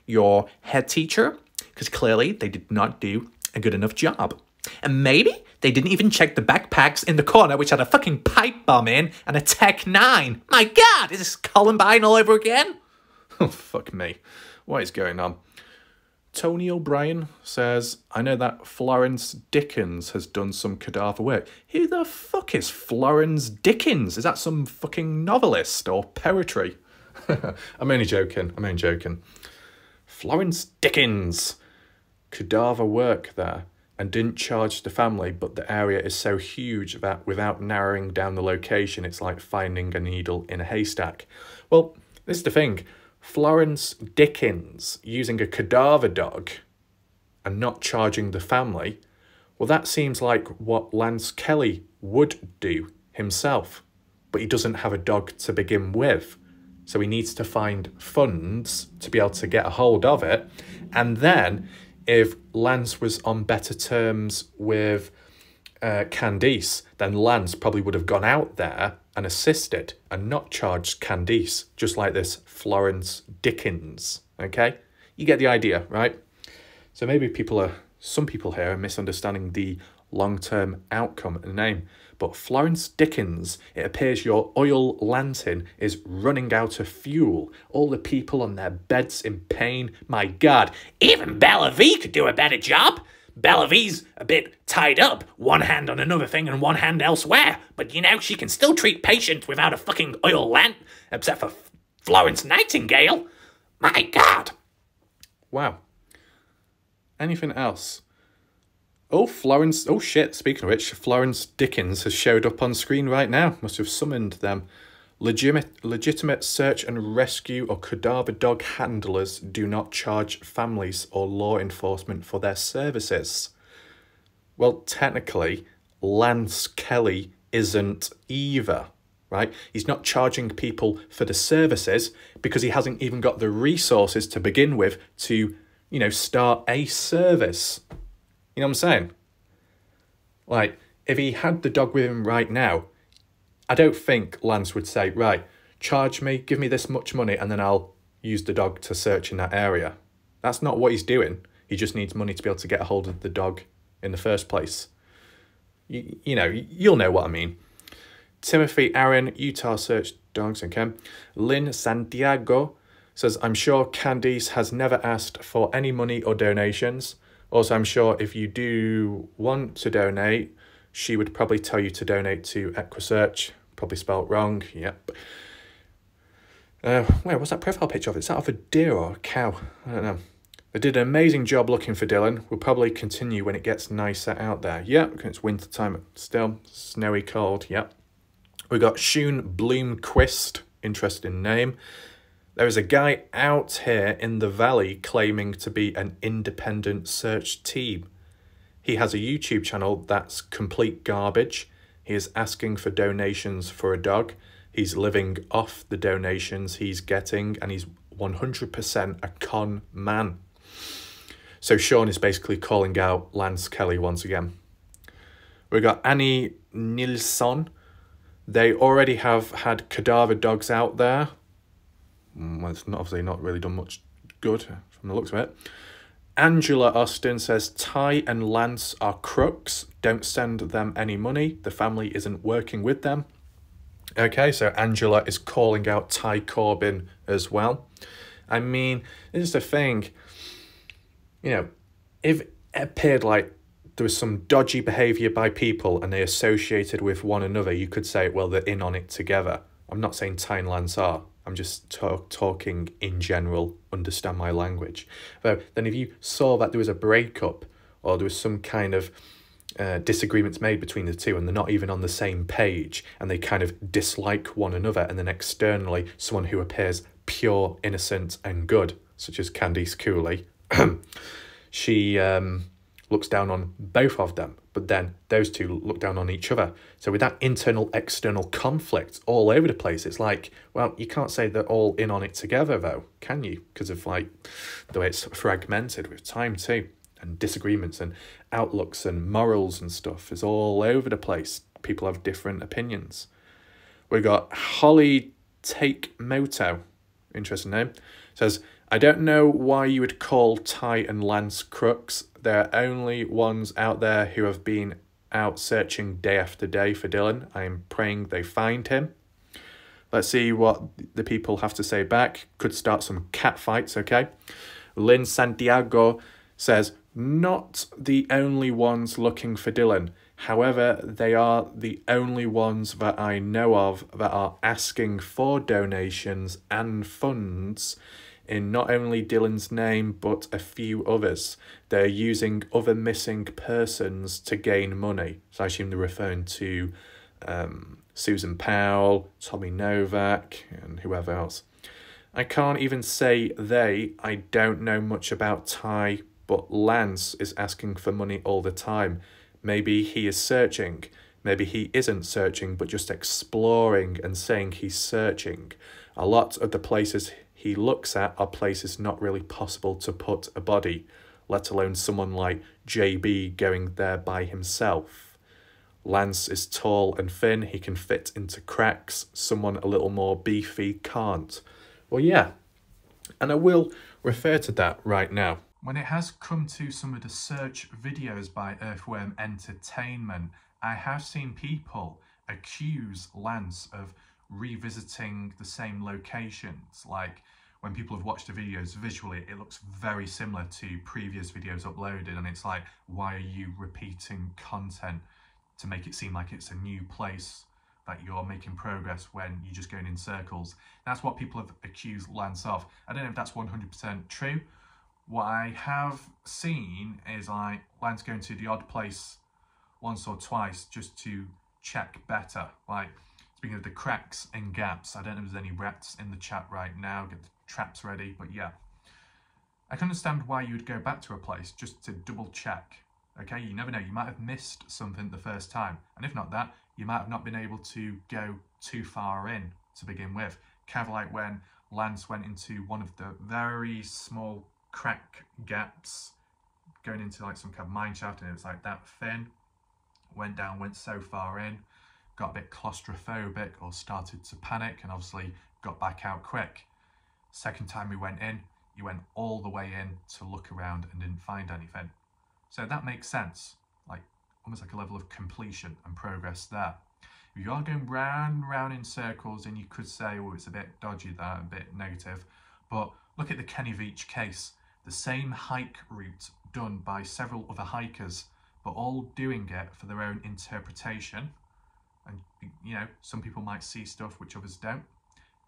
your head teacher because clearly they did not do a good enough job. And maybe they didn't even check the backpacks in the corner which had a fucking pipe bomb in and a Tech 9. My God, is this Columbine all over again? Oh, fuck me. What is going on? Tony O'Brien says, I know that Florence Dickens has done some cadaver work. Who the fuck is Florence Dickens? Is that some fucking novelist or poetry? I'm only joking. Florence Dickens. Cadaver work there and didn't charge the family, but the area is so huge that without narrowing down the location, it's like finding a needle in a haystack. Well, this is the thing. Florence Dickens using a cadaver dog and not charging the family, well, that seems like what Lance Kelly would do himself, but he doesn't have a dog to begin with, so he needs to find funds to be able to get a hold of it. And then if Lance was on better terms with Candice, then Lance probably would have gone out there and assisted and not charged Candice, just like this Florence Dickens, okay? You get the idea, right? So maybe some people here are misunderstanding the long-term outcome of the name. But Florence Dickens, it appears your oil lantern is running out of fuel. All the people on their beds in pain. My God, Even Bella V could do a better job. Bella V's a bit tied up, one hand on another thing and one hand elsewhere. But you know, she can still treat patients without a fucking oil lamp, except for Florence Nightingale. My God. wow. Anything else? Oh, shit, speaking of which, Florence Dickens has showed up on screen right now. Must have summoned them. Legitimate search and rescue or cadaver dog handlers do not charge families or law enforcement for their services. Well, technically, Lance Kelly isn't either, right? He's not charging people for the services because he hasn't even got the resources to begin with to, start a service. You know what I'm saying? Like, if he had the dog with him right now, I don't think Lance would say, right, charge me, give me this much money, and then I'll use the dog to search in that area. That's not what he's doing. He just needs money to be able to get a hold of the dog in the first place. You'll know what I mean. Timothy Aaron, Utah Search Dogs, okay. Lynn Santiago says, I'm sure Candice has never asked for any money or donations. Also, I'm sure if you do want to donate, she would probably tell you to donate to EquiSearch. Probably spelt wrong. Yep. What's that profile picture of? Is that of a deer or a cow? I don't know. They did an amazing job looking for Dylan. We'll probably continue when it gets nicer out there. Yep, it's winter time still. Snowy, cold. Yep. We got Shun Bloomquist. Interesting name. There is a guy out here in the valley claiming to be an independent search team. He has a YouTube channel that's complete garbage. He is asking for donations for a dog. He's living off the donations he's getting, and he's 100% a con man. So Sean is basically calling out Lance Kelly once again. We've got Annie Nilsson. They already have had cadaver dogs out there. Well, it's obviously not really done much good from the looks of it. Angela Austin says, Ty and Lance are crooks. Don't send them any money. The family isn't working with them. Okay, so Angela is calling out Ty Corbin as well. I mean, this is the thing. If it appeared like there was some dodgy behaviour by people and they associated with one another, you could say, well, they're in on it together. I'm not saying Ty and Lance are. I'm just talking in general, understand my language. But then if you saw that there was a breakup or there was some kind of disagreements made between the two and they're not even on the same page and they kind of dislike one another, and then externally someone who appears pure, innocent and good, such as Candice Cooley, she looks down on both of them, but then those two look down on each other. So with that internal external conflict all over the place, it's like, well, you can't say they're all in on it together though, can you? Because of like the way it's fragmented with time too, and disagreements and outlooks and morals and stuff is all over the place. People have different opinions. We got Holly Take Moto, interesting name, says, I don't know why you would call Ty and Lance crooks. They're only ones out there who have been out searching day after day for Dylan. I am praying they find him. Let's see what the people have to say back. Could start some cat fights, okay? Lynn Santiago says, not the only ones looking for Dylan. However, they are the only ones that I know of that are asking for donations and funds in not only Dylan's name, but a few others. They're using other missing persons to gain money. So I assume they're referring to Susan Powell, Tommy Novak, and whoever else. I can't even say they. I don't know much about Ty, but Lance is asking for money all the time. Maybe he is searching. Maybe he isn't searching, but just exploring and saying he's searching. A lot of the places he looks at are places not really possible to put a body, let alone someone like JB going there by himself. Lance is tall and thin, he can fit into cracks, someone a little more beefy can't. Well, yeah, and I will refer to that right now. When it has come to some of the search videos by Earthworm Entertainment, I have seen people accuse Lance of revisiting the same locations. Like when people have watched the videos visually, it looks very similar to previous videos uploaded, and it's like, why are you repeating content to make it seem like it's a new place that you're making progress when you're just going in circles? That's what people have accused Lance of. I don't know if that's 100% true. What I have seen is like Lance going to the odd place once or twice just to check better. Like, speaking of the cracks and gaps, I don't know if there's any rats in the chat right now, get the traps ready, but yeah. I can understand why you would go back to a place just to double check. Okay, you never know, you might have missed something the first time, and if not that, you might have not been able to go too far in to begin with. Kind of like when Lance went into one of the very small crack gaps going into like some kind of mine shaft, and it was like that thin, went down, went so far in, got a bit claustrophobic or started to panic, and obviously got back out quick. Second time we went in, you went all the way in to look around and didn't find anything. So that makes sense, like almost like a level of completion and progress there. If you are going round and round in circles, and you could say, oh, it's a bit dodgy there, a bit negative, but look at the Kenny Veach case. The same hike route done by several other hikers, but all doing it for their own interpretation. And, you know, some people might see stuff which others don't.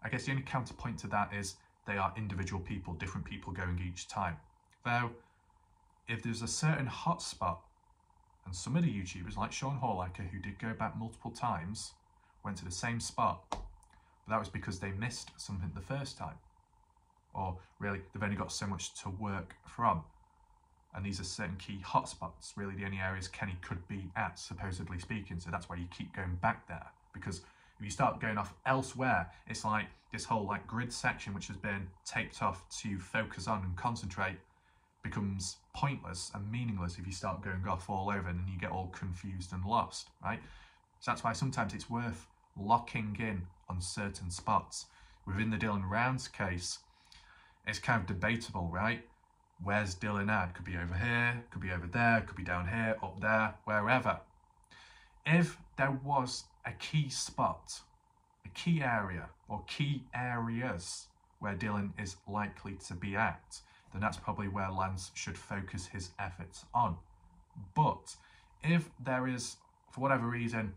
I guess the only counterpoint to that is they are individual people, different people going each time. Though, if there's a certain hotspot, and some of the YouTubers, like Sean Horlaker, who did go back multiple times, went to the same spot, but that was because they missed something the first time. Or really, they've only got so much to work from. And these are certain key hotspots, really the only areas Kenny could be at, supposedly speaking. So that's why you keep going back there. Because if you start going off elsewhere, it's like this whole like grid section, which has been taped off to focus on and concentrate, becomes pointless and meaningless if you start going off all over, and then you get all confused and lost, right? So that's why sometimes it's worth locking in on certain spots. Within the Dylan Rounds case, it's kind of debatable, right? Where's Dylan at? Could be over here, could be over there, could be down here, up there, wherever. If there was a key spot, a key area, or key areas where Dylan is likely to be at, then that's probably where Lance should focus his efforts on. But if there is, for whatever reason,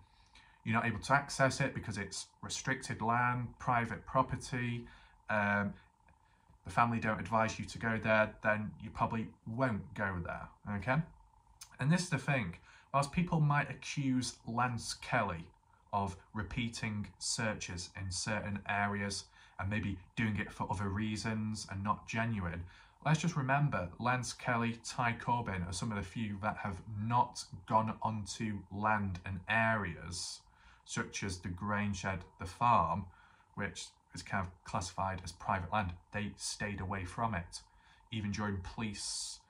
you're not able to access it because it's restricted land, private property, the family don't advise you to go there, then you probably won't go there, okay? And this is the thing, whilst people might accuse Lance Kelly of repeating searches in certain areas and maybe doing it for other reasons and not genuine, let's just remember Lance Kelly, Ty Corbin are some of the few that have not gone onto land and areas such as the grain shed, the farm, which is kind of classified as private land. They stayed away from it, even during police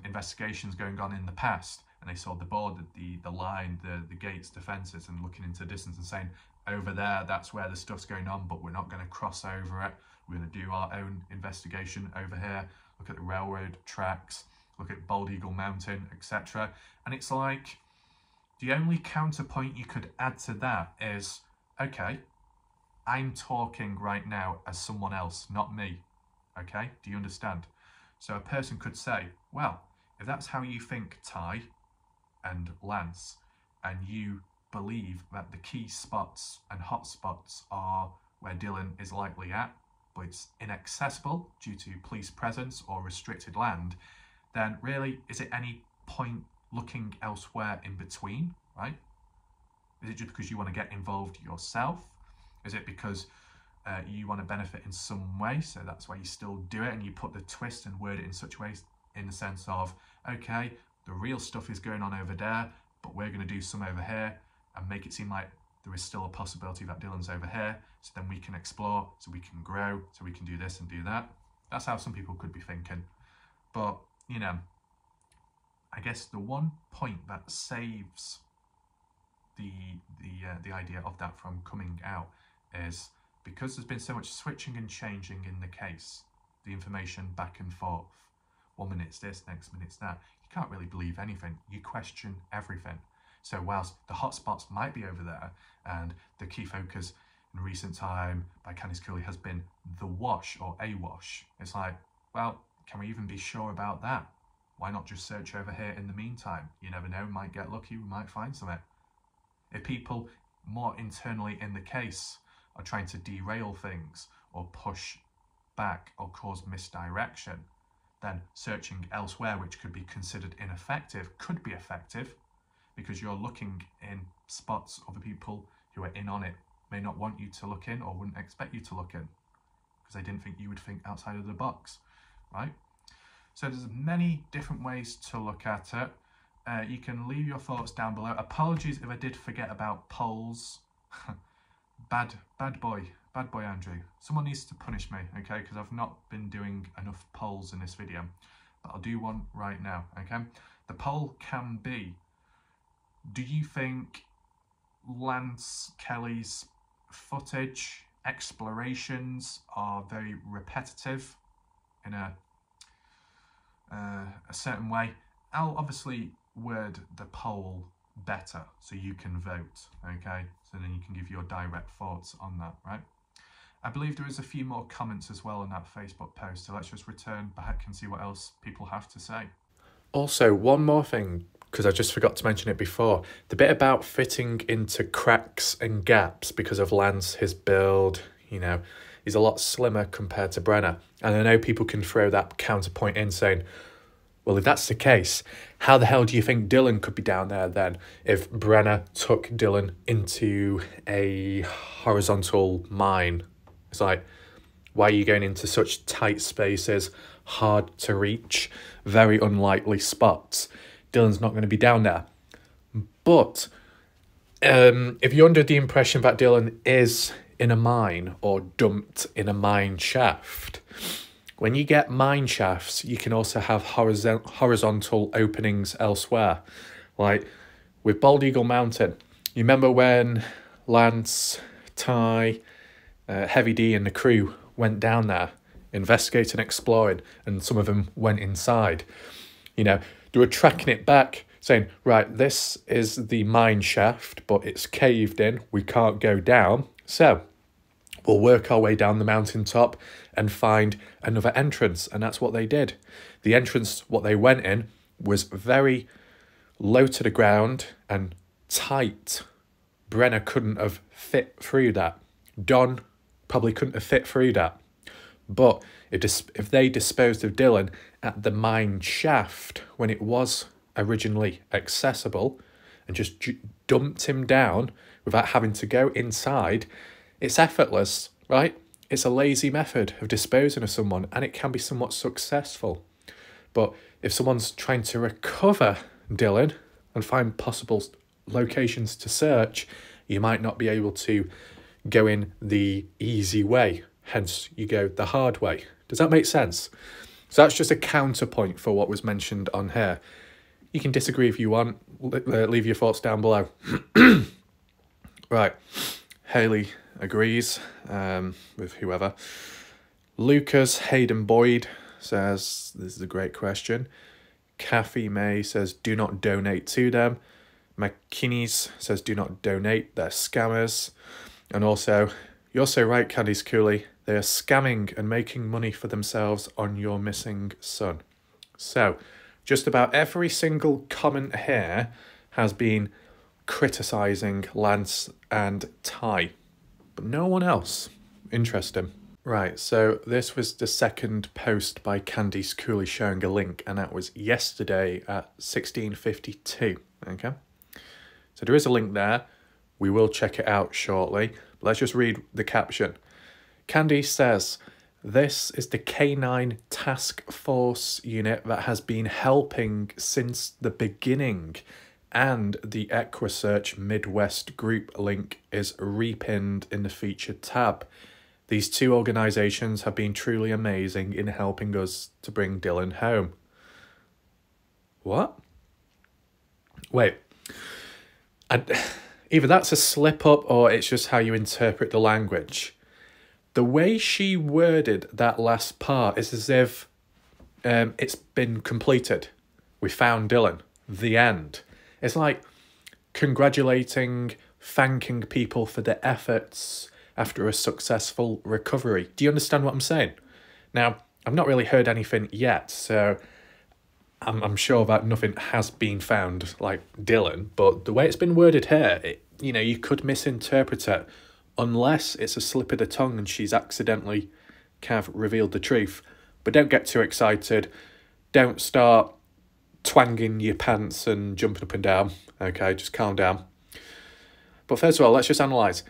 investigations going on in the past, and they saw the border, the line, the gates, the fences, and looking into the distance and saying, over there, that's where the stuff's going on, but we're not going to cross over it. We're going to do our own investigation over here, look at the railroad tracks, look at Bald Eagle Mountain, etc. And it's like, the only counterpoint you could add to that is, okay, I'm talking right now as someone else, not me. Okay, do you understand? So a person could say, well, if that's how you think, Ty and Lance, and you believe that the key spots and hot spots are where Dylan is likely at, but it's inaccessible due to police presence or restricted land, then really, is it any point looking elsewhere in between, right? Is it just because you want to get involved yourself? Is it because you want to benefit in some way, so that's why you still do it, and you put the twist and word it in such a way, in the sense of, okay, the real stuff is going on over there, but we're going to do some over here and make it seem like there is still a possibility that Dylan's over here, so then we can explore, so we can grow, so we can do this and do that. That's how some people could be thinking. But, you know, I guess the one point that saves the idea of that from coming out is because there's been so much switching and changing in the case, the information back and forth. 1 minute's this, next minute's that. You can't really believe anything. You question everything. So whilst the hotspots might be over there, and the key focus in recent time by Candice Cooley has been the wash or a wash, it's like, well, can we even be sure about that? Why not just search over here in the meantime? You never know, we might get lucky, we might find something. If people more internally in the case are trying to derail things or push back or cause misdirection, then searching elsewhere, which could be considered ineffective, could be effective, because you're looking in spots other people who are in on it may not want you to look in or wouldn't expect you to look in because they didn't think you would think outside of the box, right? So there's many different ways to look at it. You can leave your thoughts down below. Apologies if I did forget about polls. Bad boy Andrew. Someone needs to punish me, okay? Because I've not been doing enough polls in this video. But I'll do one right now, okay? The poll can be, do you think Lance Kelly's footage, explorations are very repetitive in a certain way? I'll obviously word the poll better so you can vote, okay? So then you can give your direct thoughts on that, right? I believe there is a few more comments as well on that Facebook post, so let's just return back and see what else people have to say. Also, one more thing, because I just forgot to mention it before, the bit about fitting into cracks and gaps because of Lance, his build, you know, he's a lot slimmer compared to Brenner. And I know people can throw that counterpoint in saying, well, if that's the case, how the hell do you think Dylan could be down there then if Brenner took Dylan into a horizontal mine? It's like, why are you going into such tight spaces, hard to reach, very unlikely spots? Dylan's not going to be down there. But if you're under the impression that Dylan is in a mine or dumped in a mine shaft, when you get mine shafts, you can also have horizontal openings elsewhere. Like with Bald Eagle Mountain, you remember when Lance, Ty, Heavy D and the crew went down there, investigating, exploring, and some of them went inside. You know, they were tracking it back, saying, right, this is the mine shaft, but it's caved in, we can't go down, so we'll work our way down the mountaintop and find another entrance. And that's what they did. The entrance, what they went in, was very low to the ground and tight. Brenner couldn't have fit through that. Don probably couldn't have fit through that. But if they disposed of Dylan at the mine shaft when it was originally accessible and just dumped him down without having to go inside, it's effortless, right? It's a lazy method of disposing of someone, and it can be somewhat successful. But if someone's trying to recover Dylan and find possible locations to search, you might not be able to go in the easy way. Hence, you go the hard way. Does that make sense? So that's just a counterpoint for what was mentioned on here. You can disagree if you want. Leave your thoughts down below. Right. Haley agrees with whoever. Lucas Hayden Boyd says, this is a great question. Kathy May says, do not donate to them. McKinney's says, do not donate, they're scammers. And also, you're so right, Candice Cooley, they are scamming and making money for themselves on your missing son. So, just about every single comment here has been criticising Lance and Ty, but no one else. Interesting. Right, so this was the second post by Candice Cooley showing a link, and that was yesterday at 16:52, okay? So there is a link there. We will check it out shortly. But let's just read the caption. Candice says, this is the K9 Task Force unit that has been helping since the beginning, and the EquiSearch Midwest group link is repinned in the featured tab. These two organisations have been truly amazing in helping us to bring Dylan home. What? Wait. Either that's a slip-up or it's just how you interpret the language. The way she worded that last part is as if it's been completed. We found Dylan. The end. It's like congratulating, thanking people for their efforts after a successful recovery. Do you understand what I'm saying? Now, I've not really heard anything yet, so I'm sure that nothing has been found like Dylan, but the way it's been worded here, you could misinterpret it unless it's a slip of the tongue and she's accidentally kind of revealed the truth. But don't get too excited. Don't start twanging your pants and jumping up and down. Okay, just calm down. But first of all, let's just analyse.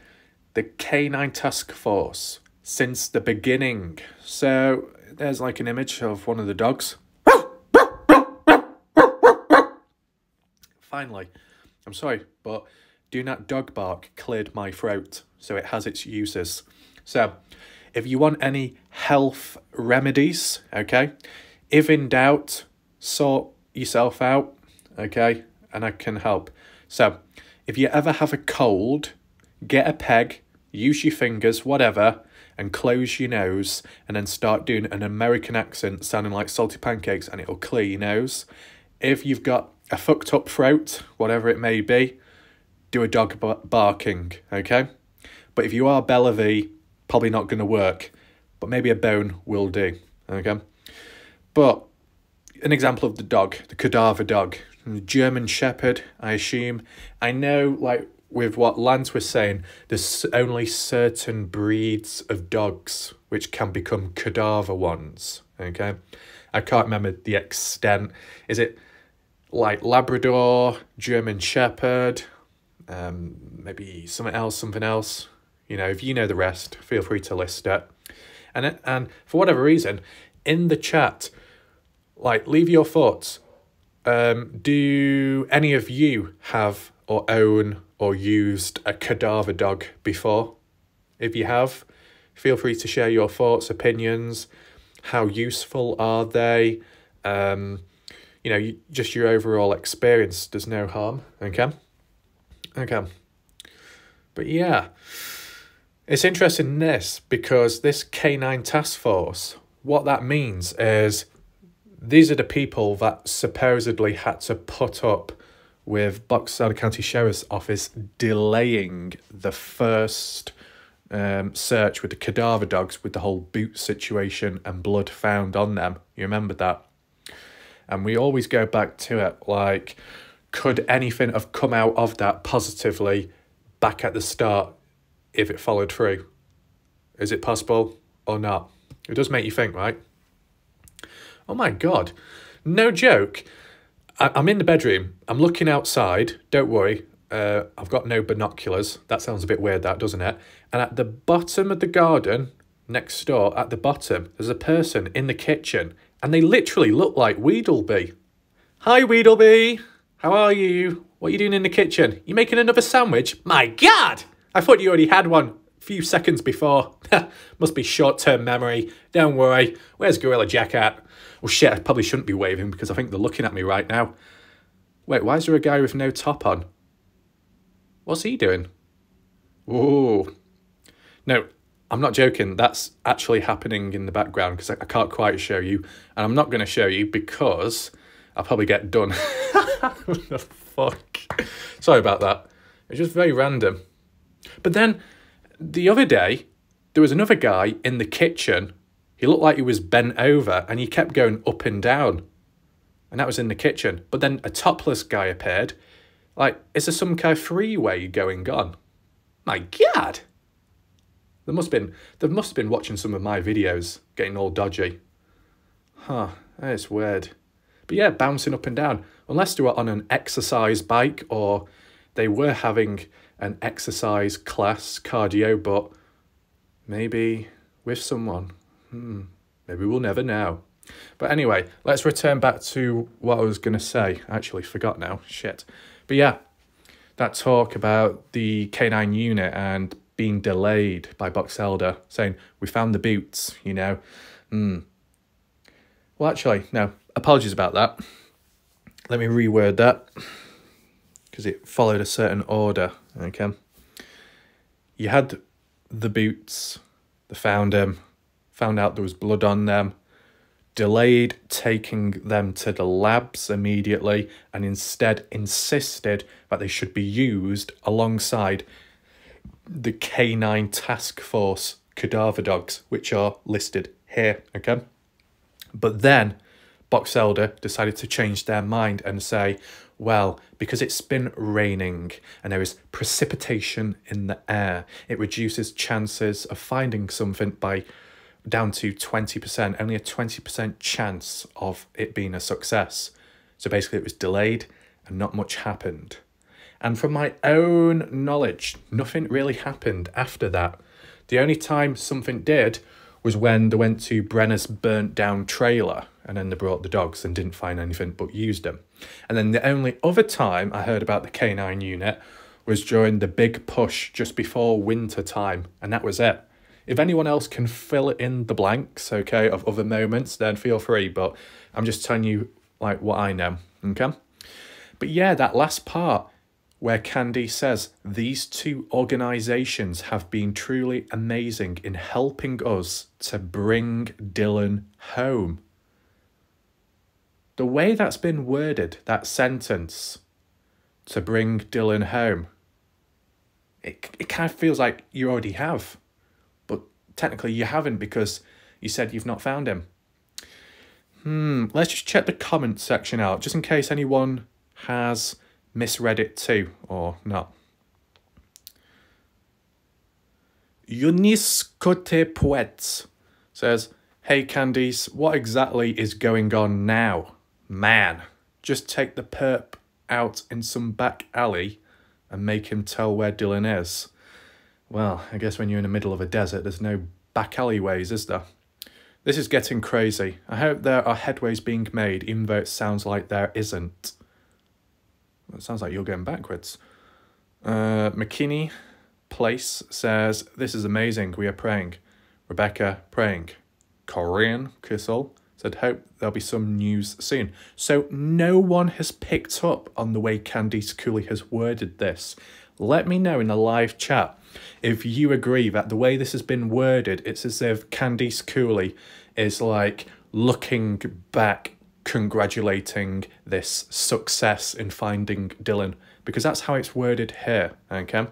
The K9 Task Force, since the beginning. So there's like an image of one of the dogs. Finally, I'm sorry, but do not dog bark cleared my throat, so it has its uses. So if you want any health remedies, okay, if in doubt, sort yourself out, okay, and I can help. So if you ever have a cold, get a peg, use your fingers, whatever, and close your nose, and then start doing an American accent sounding like salty pancakes, and it'll clear your nose. If you've got a fucked up throat, whatever it may be, do a dog barking, okay? But if you are Bellevue, probably not going to work, but maybe a bone will do, okay? But an example of the dog, the Cadaver dog, German Shepherd, I assume. I know, like, with what Lance was saying, there's only certain breeds of dogs which can become cadaver ones, okay? I can't remember the extent. Is it like Labrador, German Shepherd, maybe something else? If you know the rest, feel free to list it. And for whatever reason, in the chat, like, leave your thoughts. Do any of you have or own or used a cadaver dog before? If you have, feel free to share your thoughts, opinions. How useful are they? Just your overall experience. There's no harm, okay? But yeah, it's interesting this, because this K9 task force, what that means is these are the people that supposedly had to put up with Buckside County Sheriff's Office delaying the first search with the cadaver dogs, with the whole boot situation and blood found on them. You remember that? And we always go back to it, like, could anything have come out of that positively back at the start if it followed through? Is it possible or not? It does make you think, right? Oh my God, no joke. I'm in the bedroom, I'm looking outside, don't worry, I've got no binoculars. That sounds a bit weird, that, doesn't it? And at the bottom of the garden, next door at the bottom, there's a person in the kitchen and they literally look like Weedleby. Hi, Weedleby. How are you? What are you doing in the kitchen? You making another sandwich? My God! I thought you already had one a few seconds before. Must be short-term memory. Don't worry. Where's Gorilla Jack at? Oh shit, I probably shouldn't be waving because I think they're looking at me right now. Wait, why is there a guy with no top on? What's he doing? Ooh. No, I'm not joking. That's actually happening in the background because I can't quite show you. And I'm not going to show you because I'll probably get done. What the fuck? Sorry about that. It's just very random. But then the other day, there was another guy in the kitchen. He looked like he was bent over and he kept going up and down. And that was in the kitchen. But then a topless guy appeared. Like, is there some kind of freeway going on? My God! They must have been watching some of my videos, getting all dodgy. Huh, that's weird. But yeah, bouncing up and down. Unless they were on an exercise bike or they were having an exercise class, cardio, but maybe with someone. Maybe we'll never know. But anyway, let's return back to what I was going to say. I actually forgot now. Shit. But yeah, that talk about the K9 unit and being delayed by Box Elder, saying, we found the boots, you know. Well, actually, no, apologies about that. Let me reword that, because it followed a certain order, okay? You had the boots, they found them, found out there was blood on them, delayed taking them to the labs immediately, and instead insisted that they should be used alongside the K9 Task Force cadaver dogs, which are listed here, okay? But then Box Elder decided to change their mind and say, well, because it's been raining and there is precipitation in the air, it reduces chances of finding something by down to 20%, only a 20% chance of it being a success. So basically it was delayed and not much happened. And from my own knowledge, nothing really happened after that. The only time something did was when they went to Brenner's burnt down trailer and then they brought the dogs and didn't find anything but used them. And then the only other time I heard about the K9 unit was during the big push just before winter time, and that was it. If anyone else can fill in the blanks, okay, of other moments, then feel free, but I'm just telling you like what I know, okay? But yeah, that last part where Candice says, these two organisations have been truly amazing in helping us to bring Dylan home. The way that's been worded, that sentence, to bring Dylan home, it kind of feels like you already have. But technically you haven't because you said you've not found him. Let's just check the comment section out, just in case anyone has misread it too, or not. Eunice Cote Poets says, hey Candice, what exactly is going on now? Man, just take the perp out in some back alley and make him tell where Dylan is. Well, I guess when you're in the middle of a desert, there's no back alleyways, is there? This is getting crazy. I hope there are headways being made, even though it sounds like there isn't. It sounds like you're going backwards. McKinney Place says, this is amazing, we are praying. Rebecca, praying. Korean Kissel said, hope there'll be some news soon. So no one has picked up on the way Candice Cooley has worded this. Let me know in the live chat if you agree that the way this has been worded, it's as if Candice Cooley is like looking back, congratulating this success in finding Dylan, because that's how it's worded here, okay? And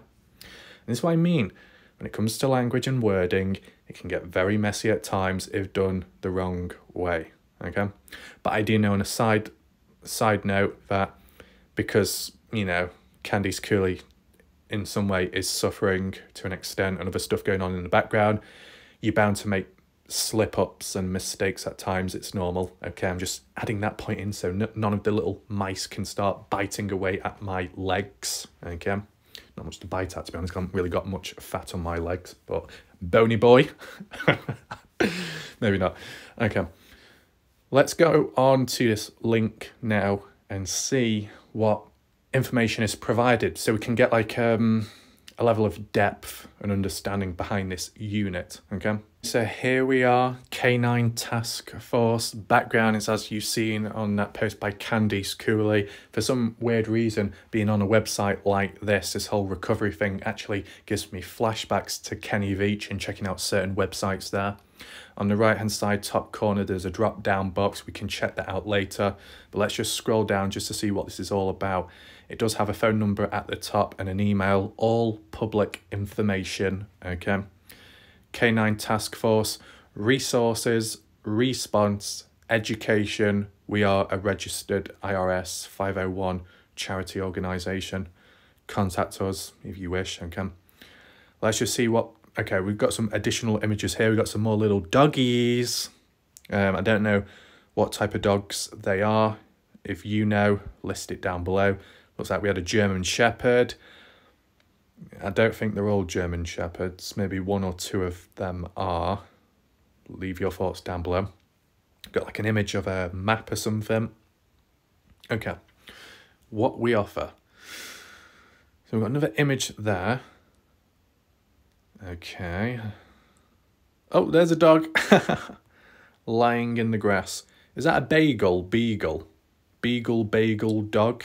this is what I mean. When it comes to language and wording, it can get very messy at times if done the wrong way, okay? But I do know on a side note that because, you know, Candice Cooley in some way is suffering to an extent and other stuff going on in the background, you're bound to make slip-ups and mistakes at times. It's normal, okay? I'm just adding that point in so none of the little mice can start biting away at my legs, okay? Not much to bite at, to be honest. I haven't really got much fat on my legs, but bony boy. Maybe not. Okay. Let's go on to this link now and see what information is provided so we can get like a level of depth and understanding behind this unit, okay? So here we are, K9 Task Force. Background is as you've seen on that post by Candice Cooley. For some weird reason, being on a website like this whole recovery thing actually gives me flashbacks to Kenny Veach and checking out certain websites there. On the right hand side top corner there's a drop down box, we can check that out later, but let's just scroll down just to see what this is all about. It does have a phone number at the top and an email, all public information, okay? K9 Task Force, resources, response, education. We are a registered IRS 501 charity organisation. Contact us if you wish, okay? Let's just see what... Okay, we've got some additional images here. We've got some more little doggies. I don't know what type of dogs they are. If you know, list it down below. Looks like we had a German Shepherd. I don't think they're all German Shepherds. Maybe one or two of them are. Leave your thoughts down below. Got like an image of a map or something. Okay, what we offer. So we've got another image there. Okay. Oh, there's a dog lying in the grass. Is that a beagle? Beagle, bagel, dog?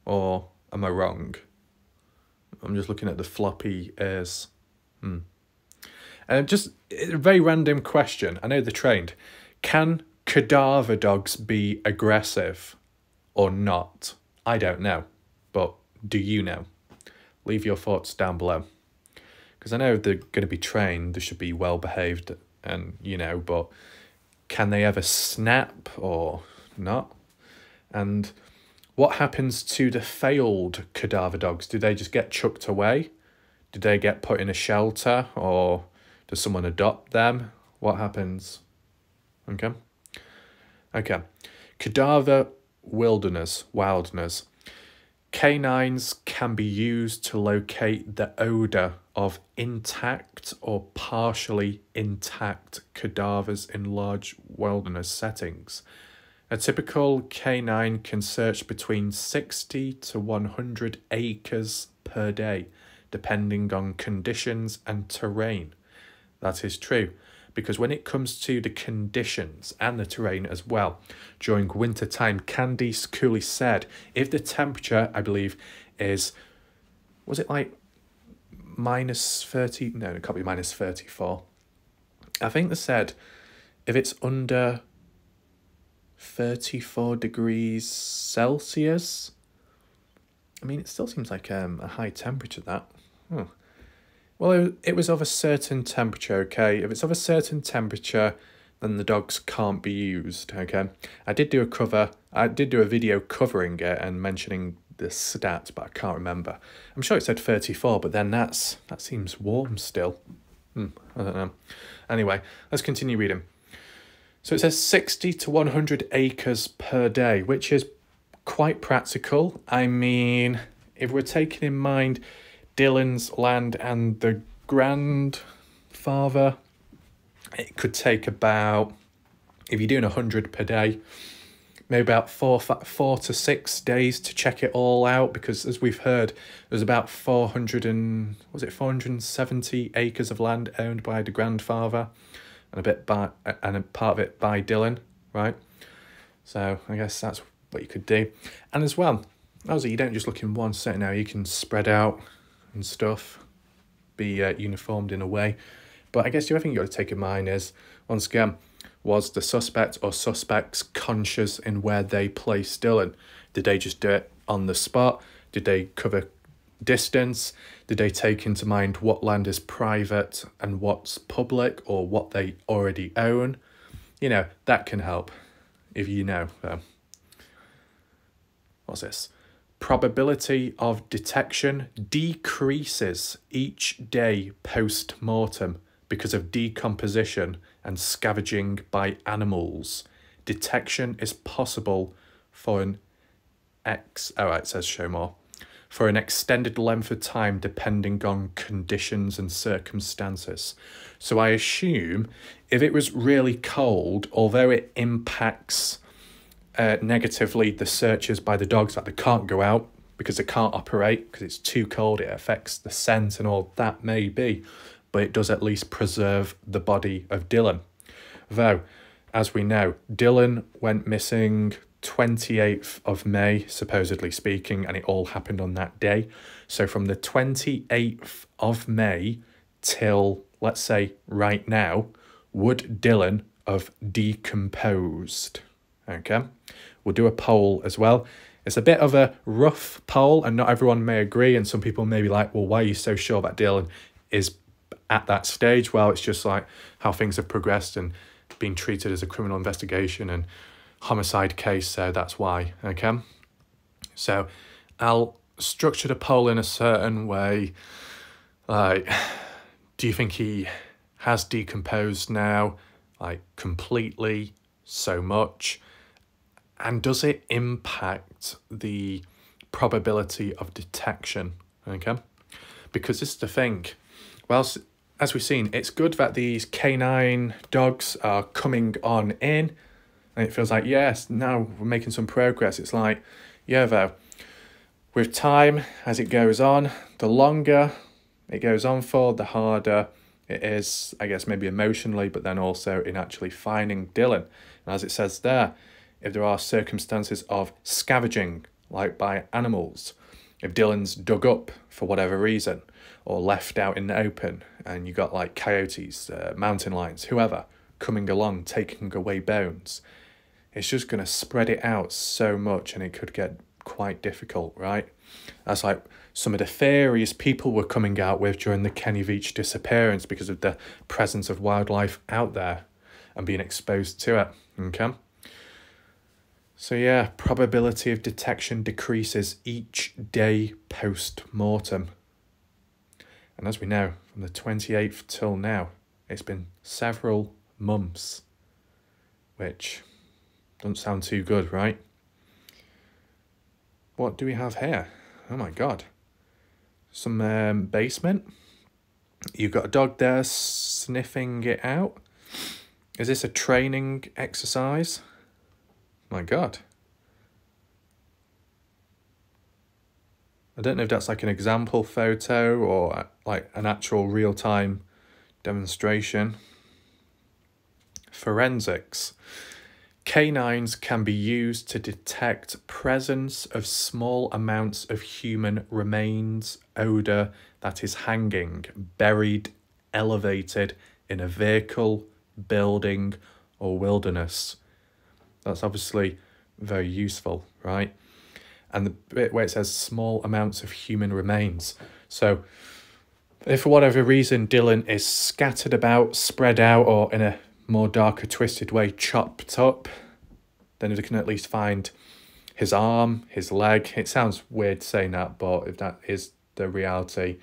Or am I wrong? I'm just looking at the floppy ears. Just a very random question. I know they're trained. Can cadaver dogs be aggressive or not? I don't know. But do you know? Leave your thoughts down below. Because I know if they're going to be trained, they should be well behaved and, you know, but can they ever snap or not? And what happens to the failed cadaver dogs? Do they just get chucked away? Do they get put in a shelter or does someone adopt them? What happens? Okay. Okay. Cadaver wildness. Canines can be used to locate the odour of intact or partially intact cadavers in large wilderness settings. A typical canine can search between 60 to 100 acres per day, depending on conditions and terrain. That is true, because when it comes to the conditions and the terrain as well, during winter time, Candice Cooley said if the temperature, I believe, is, was it like minus 30? No, it can't be minus 34. I think they said if it's under 34 degrees Celsius, I mean, it still seems like a high temperature, that. Well, it was of a certain temperature, okay? If it's of a certain temperature, then the dogs can't be used, okay? I did do a video covering it and mentioning the stats, but I can't remember. I'm sure it said 34, but then that seems warm still. I don't know. Anyway, let's continue reading. So it says 60 to 100 acres per day, which is quite practical. I mean, if we're taking in mind Dylan's land and the grandfather, it could take about, if you're doing 100 per day, maybe about 4 to 6 days to check it all out, because as we've heard, there's about 470 acres of land owned by the grandfather and a part of it by Dylan, right? So I guess that's what you could do. And as well, also, you don't just look in one setting now, you can spread out and stuff, be uniformed in a way. But I guess the other thing you got to take in mind is, once again, was the suspect or suspects conscious in where they placed Dylan? Did they just do it on the spot? Did they cover distance? Did they take into mind what land is private and what's public, or what they already own? You know, that can help if you know. What's this? Probability of detection decreases each day post-mortem because of decomposition and scavenging by animals. Detection is possible for an it says show more. for an extended length of time depending on conditions and circumstances. So I assume if it was really cold, although it impacts negatively the searches by the dogs, that they can't go out because they can't operate because it's too cold, it affects the scent and all that may be, but it does at least preserve the body of Dylan. Though, as we know, Dylan went missing 28th of May, supposedly speaking, and it all happened on that day. So from the 28th of May till, let's say, right now, would Dylan have decomposed? Okay, we'll do a poll as well. It's a bit of a rough poll and not everyone may agree, and some people may be like, well, why are you so sure that Dylan is at that stage? Well, it's just like how things have progressed and been treated as a criminal investigation and homicide case, so that's why. Okay, so I'll structure the poll in a certain way, like, do you think he has decomposed now, like completely, so much, and does it impact the probability of detection? Okay, because this is the thing, well, as we've seen, it's good that these canine dogs are coming on in. And it feels like, yes, now we're making some progress. It's like, yeah, though, with time, as it goes on, the longer it goes on for, the harder it is, I guess, maybe emotionally, but then also in actually finding Dylan. And as it says there, if there are circumstances of scavenging, like by animals, if Dylan's dug up for whatever reason, or left out in the open, and you got like coyotes, mountain lions, whoever, coming along, taking away bones, it's just going to spread it out so much and it could get quite difficult, right? That's like some of the theories people were coming out with during the Kenny Veach disappearance because of the presence of wildlife out there and being exposed to it, okay? So yeah, probability of detection decreases each day post-mortem. And as we know, from the 28th till now, it's been several months, which doesn't sound too good, right? What do we have here? Oh my God. Some basement. You've got a dog there sniffing it out. Is this a training exercise? My God. I don't know if that's like an example photo or like an actual real-time demonstration. Forensics. Canines can be used to detect presence of small amounts of human remains, odour that is hanging, buried, elevated in a vehicle, building or wilderness. That's obviously very useful, right? And the bit where it says small amounts of human remains. So if for whatever reason Dylan is scattered about, spread out, or in a more darker, twisted way, chopped up, then they can at least find his arm, his leg. It sounds weird saying that, but if that is the reality,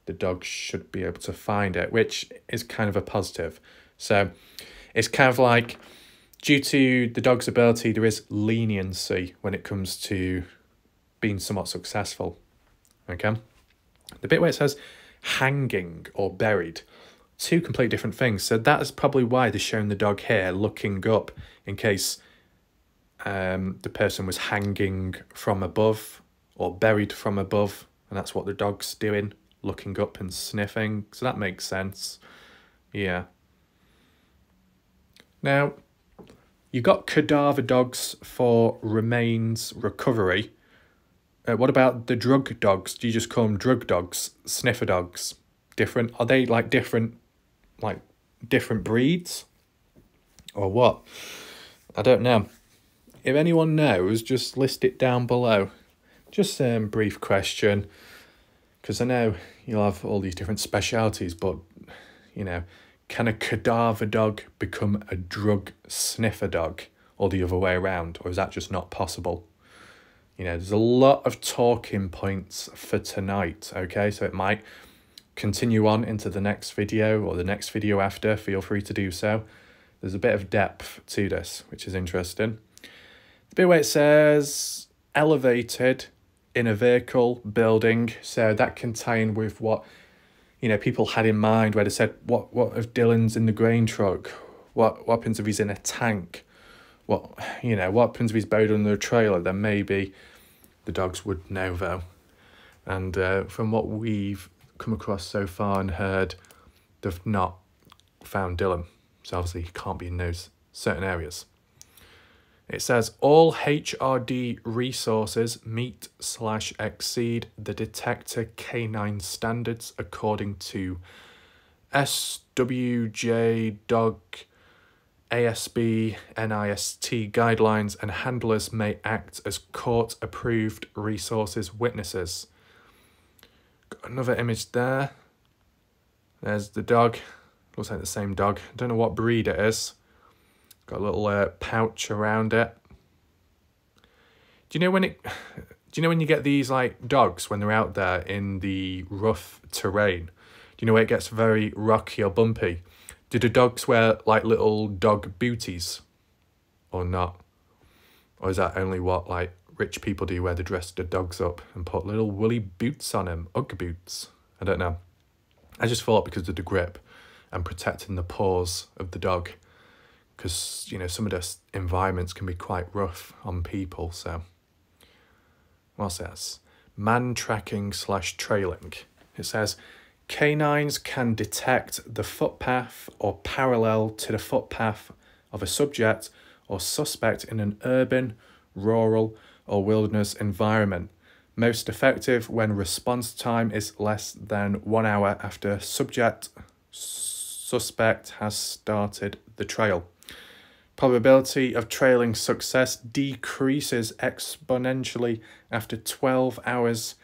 the dog should be able to find it, which is kind of a positive. So it's kind of like, due to the dog's ability, there is leniency when it comes to being somewhat successful. Okay? The bit where it says hanging or buried, two completely different things. So that is probably why they're showing the dog here looking up in case the person was hanging from above or buried from above, and that's what the dog's doing, looking up and sniffing. So that makes sense. Yeah. Now, you've got cadaver dogs for remains recovery. What about the drug dogs? Do you just call them drug dogs, sniffer dogs? Different? Are they like different breeds? Or what? I don't know. If anyone knows, just list it down below. Just a brief question, because I know you'll have all these different specialities, but, you know, can a cadaver dog become a drug sniffer dog, or the other way around, or is that just not possible? You know, there's a lot of talking points for tonight, okay? So it might continue on into the next video or the next video after. Feel free to do so. There's a bit of depth to this, which is interesting. The bit where it says elevated in a vehicle building. So that can tie in with what, you know, people had in mind, where they said, what if Dylan's in the grain truck? What happens if he's in a tank? What happens if he's buried under a trailer? Then maybe the dogs would know, though. And from what we've come across so far and heard, they've not found Dylan. So obviously he can't be in those certain areas. It says all HRD resources meet/exceed the detector canine standards according to SWJ Dog ASB NIST guidelines, and handlers may act as court-approved resources witnesses. Got another image there. There's the dog. Looks like the same dog. I don't know what breed it is. Got a little pouch around it. Do you know when you get these like dogs when they're out there in the rough terrain? Do you know where it gets very rocky or bumpy? Do the dogs wear like little dog booties or not? Or is that only what like rich people do, where they dress the dogs up and put little woolly boots on them, Ugg boots? I don't know. I just thought because of the grip and protecting the paws of the dog, because, you know, some of the environments can be quite rough on people. So what's this? Man tracking/trailing. It says canines can detect the footpath or parallel to the footpath of a subject or suspect in an urban, rural, or wilderness environment. Most effective when response time is less than 1 hour after suspect has started the trail. Probability of trailing success decreases exponentially after 12 hours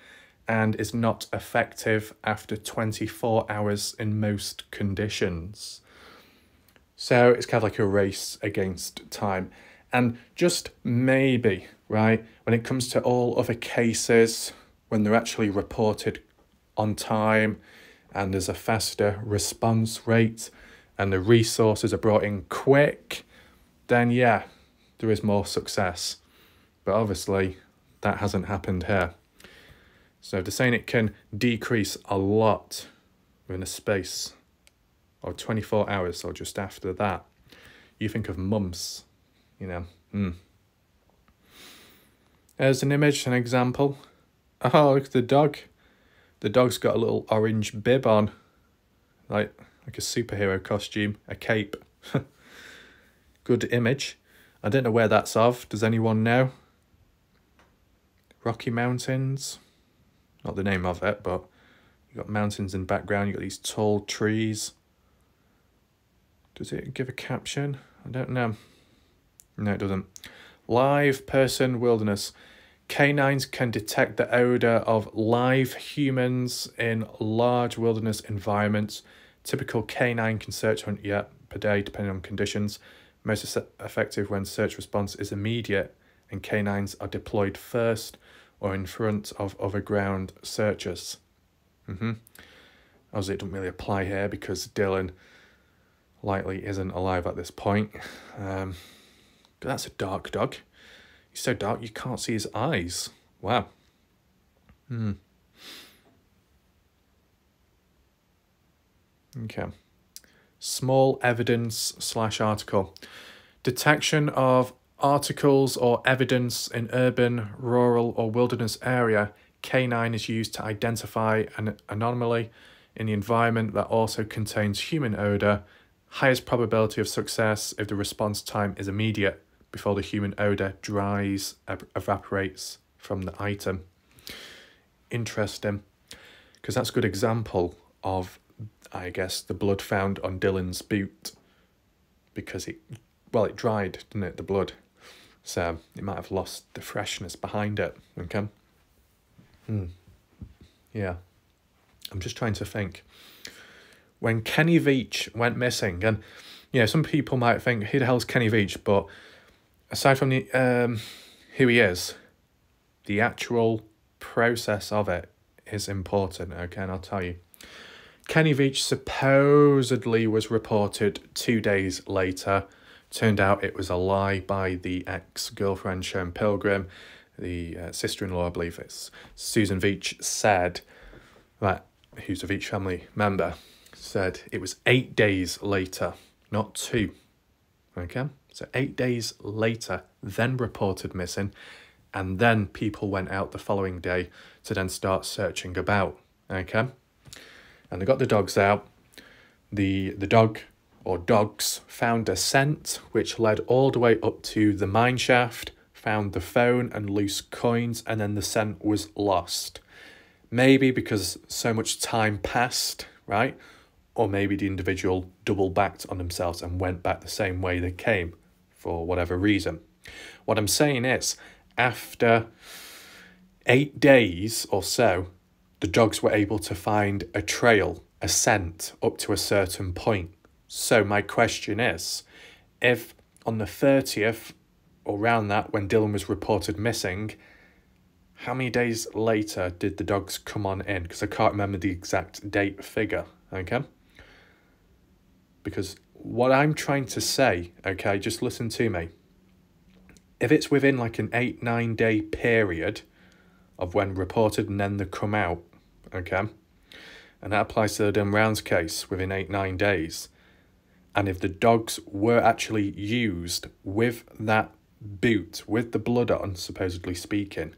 and is not effective after 24 hours in most conditions. So it's kind of like a race against time. And just maybe, right, when it comes to all other cases, when they're actually reported on time and there's a faster response rate and the resources are brought in quick, then yeah, there is more success. But obviously that hasn't happened here. So they're saying it can decrease a lot within a space of 24 hours or just after that. You think of months, you know. There's an image, an example. Oh, look at the dog. The dog's got a little orange bib on, like a superhero costume, a cape. Good image. I don't know where that's of. Does anyone know? Rocky Mountains? Not the name of it, but you've got mountains in the background. You've got these tall trees. Does it give a caption? I don't know. No, it doesn't. Live person wilderness. Canines can detect the odour of live humans in large wilderness environments. Typical canine can search hunt per day, depending on conditions. Most effective when search response is immediate and canines are deployed first or in front of other ground searchers. Obviously, it doesn't really apply here because Dylan likely isn't alive at this point. But that's a dark dog. He's so dark you can't see his eyes. Wow. Okay. Small evidence/article. Detection of articles or evidence in urban, rural, or wilderness area. Canine is used to identify an anomaly in the environment that also contains human odour. Highest probability of success if the response time is immediate before the human odour evaporates from the item. Interesting, because that's a good example of, I guess, the blood found on Dylan's boot, because it dried, didn't it, the blood? So it might have lost the freshness behind it, okay? Yeah. I'm just trying to think. When Kenny Veach went missing, and, you know, some people might think, who the hell's Kenny Veach? But aside from the who he is, the actual process of it is important, okay? And I'll tell you. Kenny Veach supposedly was reported 2 days later. Turned out it was a lie by the ex-girlfriend Sharon Pilgrim. the sister-in-law, I believe it's Susan Veach, said that, who's a Veach family member, said it was 8 days later, not 2. Okay, so 8 days later, then reported missing, and then people went out the following day to then start searching about. Okay, and they got the dogs out. The dog or dogs found a scent which led all the way up to the mine shaft, found the phone and loose coins, and then the scent was lost. Maybe because so much time passed, right? Or maybe the individual double backed on themselves and went back the same way they came for whatever reason. What I'm saying is, after 8 days or so, the dogs were able to find a trail, a scent up to a certain point. So my question is, if on the 30th or around that, when Dylan was reported missing, how many days later did the dogs come on in? Because I can't remember the exact date figure, okay? Because what I'm trying to say, okay, just listen to me. If it's within like an 8-9 day period of when reported and then they come out, okay, and that applies to the Dylan Rounds case within 8-9 days, and if the dogs were actually used with that boot, with the blood on, supposedly speaking,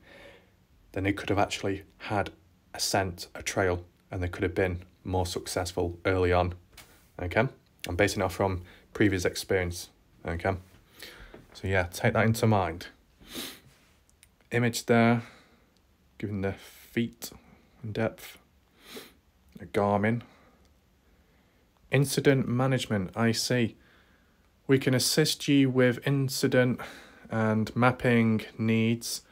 then they could have actually had a scent, a trail, and they could have been more successful early on, okay? I'm basing it off from previous experience, okay? So yeah, take that into mind. Image there, giving the feet in depth. A Garmin. Incident management, I see. We can assist you with incident and mapping needs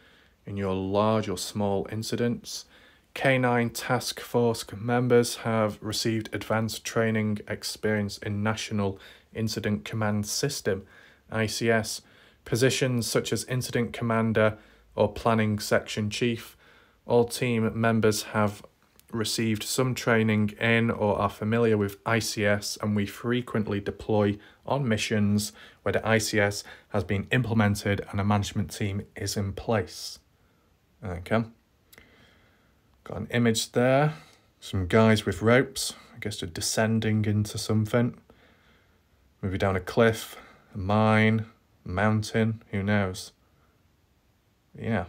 in your large or small incidents. K9 Task Force members have received advanced training experience in National Incident Command System, ICS, positions such as Incident Commander or Planning Section Chief. All team members have received some training in or are familiar with ICS, and we frequently deploy on missions where the ICS has been implemented and a management team is in place. Okay. Got an image there. Some guys with ropes. I guess they're descending into something. Maybe down a cliff, a mine, a mountain, who knows? Yeah.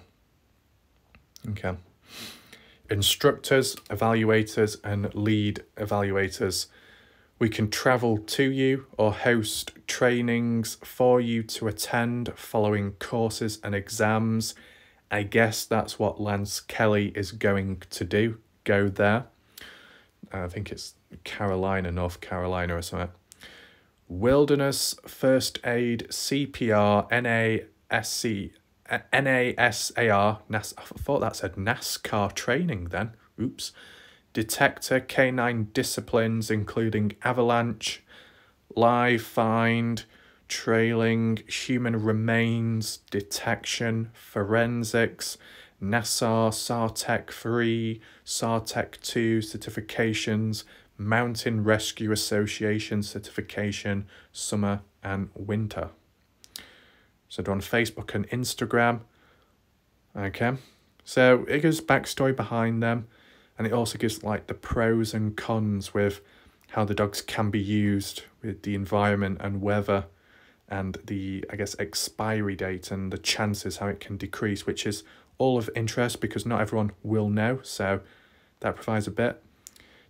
Okay. Instructors, evaluators, and lead evaluators. We can travel to you or host trainings for you to attend following courses and exams. I guess that's what Lance Kelly is going to do. Go there. I think it's Carolina, North Carolina or something. Wilderness First Aid, CPR, NASAR, I thought that said NASCAR training then. Oops. Detector, K9 disciplines including avalanche, live find, trailing, human remains, detection, forensics, NASAR, SARTEC 3, SARTEC 2 certifications, Mountain Rescue Association certification, summer and winter. So they're on Facebook and Instagram. Okay. So it gives backstory behind them, and it also gives like the pros and cons with how the dogs can be used with the environment and weather, and the, I guess, expiry date and the chances how it can decrease, which is all of interest because not everyone will know. So that provides a bit.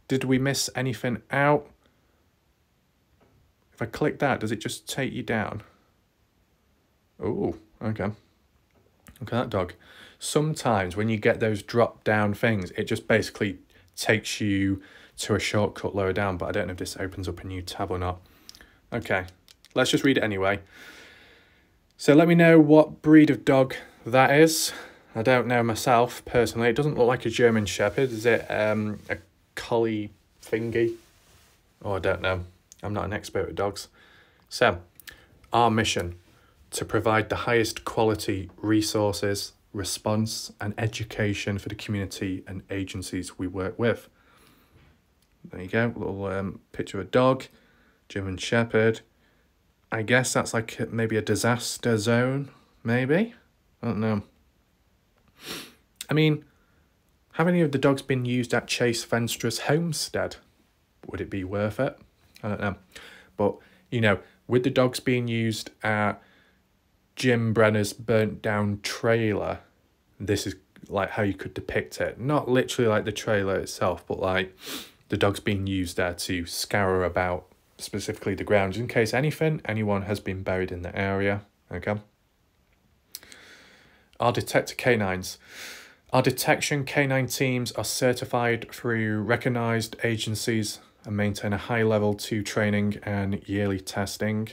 Did we miss anything out? If I click that, does it just take you down? Oh, okay. Look at that dog. Sometimes when you get those drop down things, it just basically takes you to a shortcut lower down, but I don't know if this opens up a new tab or not. Okay, let's just read it anyway. So let me know what breed of dog that is. I don't know myself personally. It doesn't look like a German Shepherd. Is it a collie thingy? Oh, I don't know. I'm not an expert with dogs. So, our mission: to provide the highest quality resources, response and education for the community and agencies we work with. There you go, little picture of a dog, German Shepherd. I guess that's like maybe a disaster zone, maybe? I don't know. I mean, have any of the dogs been used at Chase Venstra's homestead? Would it be worth it? I don't know. But, you know, with the dogs being used at Jim Brenner's burnt down trailer, this is like how you could depict it. Not literally like the trailer itself, but like the dogs being used there to scour about specifically the grounds in case anyone has been buried in the area. Okay. Our detector canines. Our detection canine teams are certified through recognised agencies and maintain a high level 2 training and yearly testing.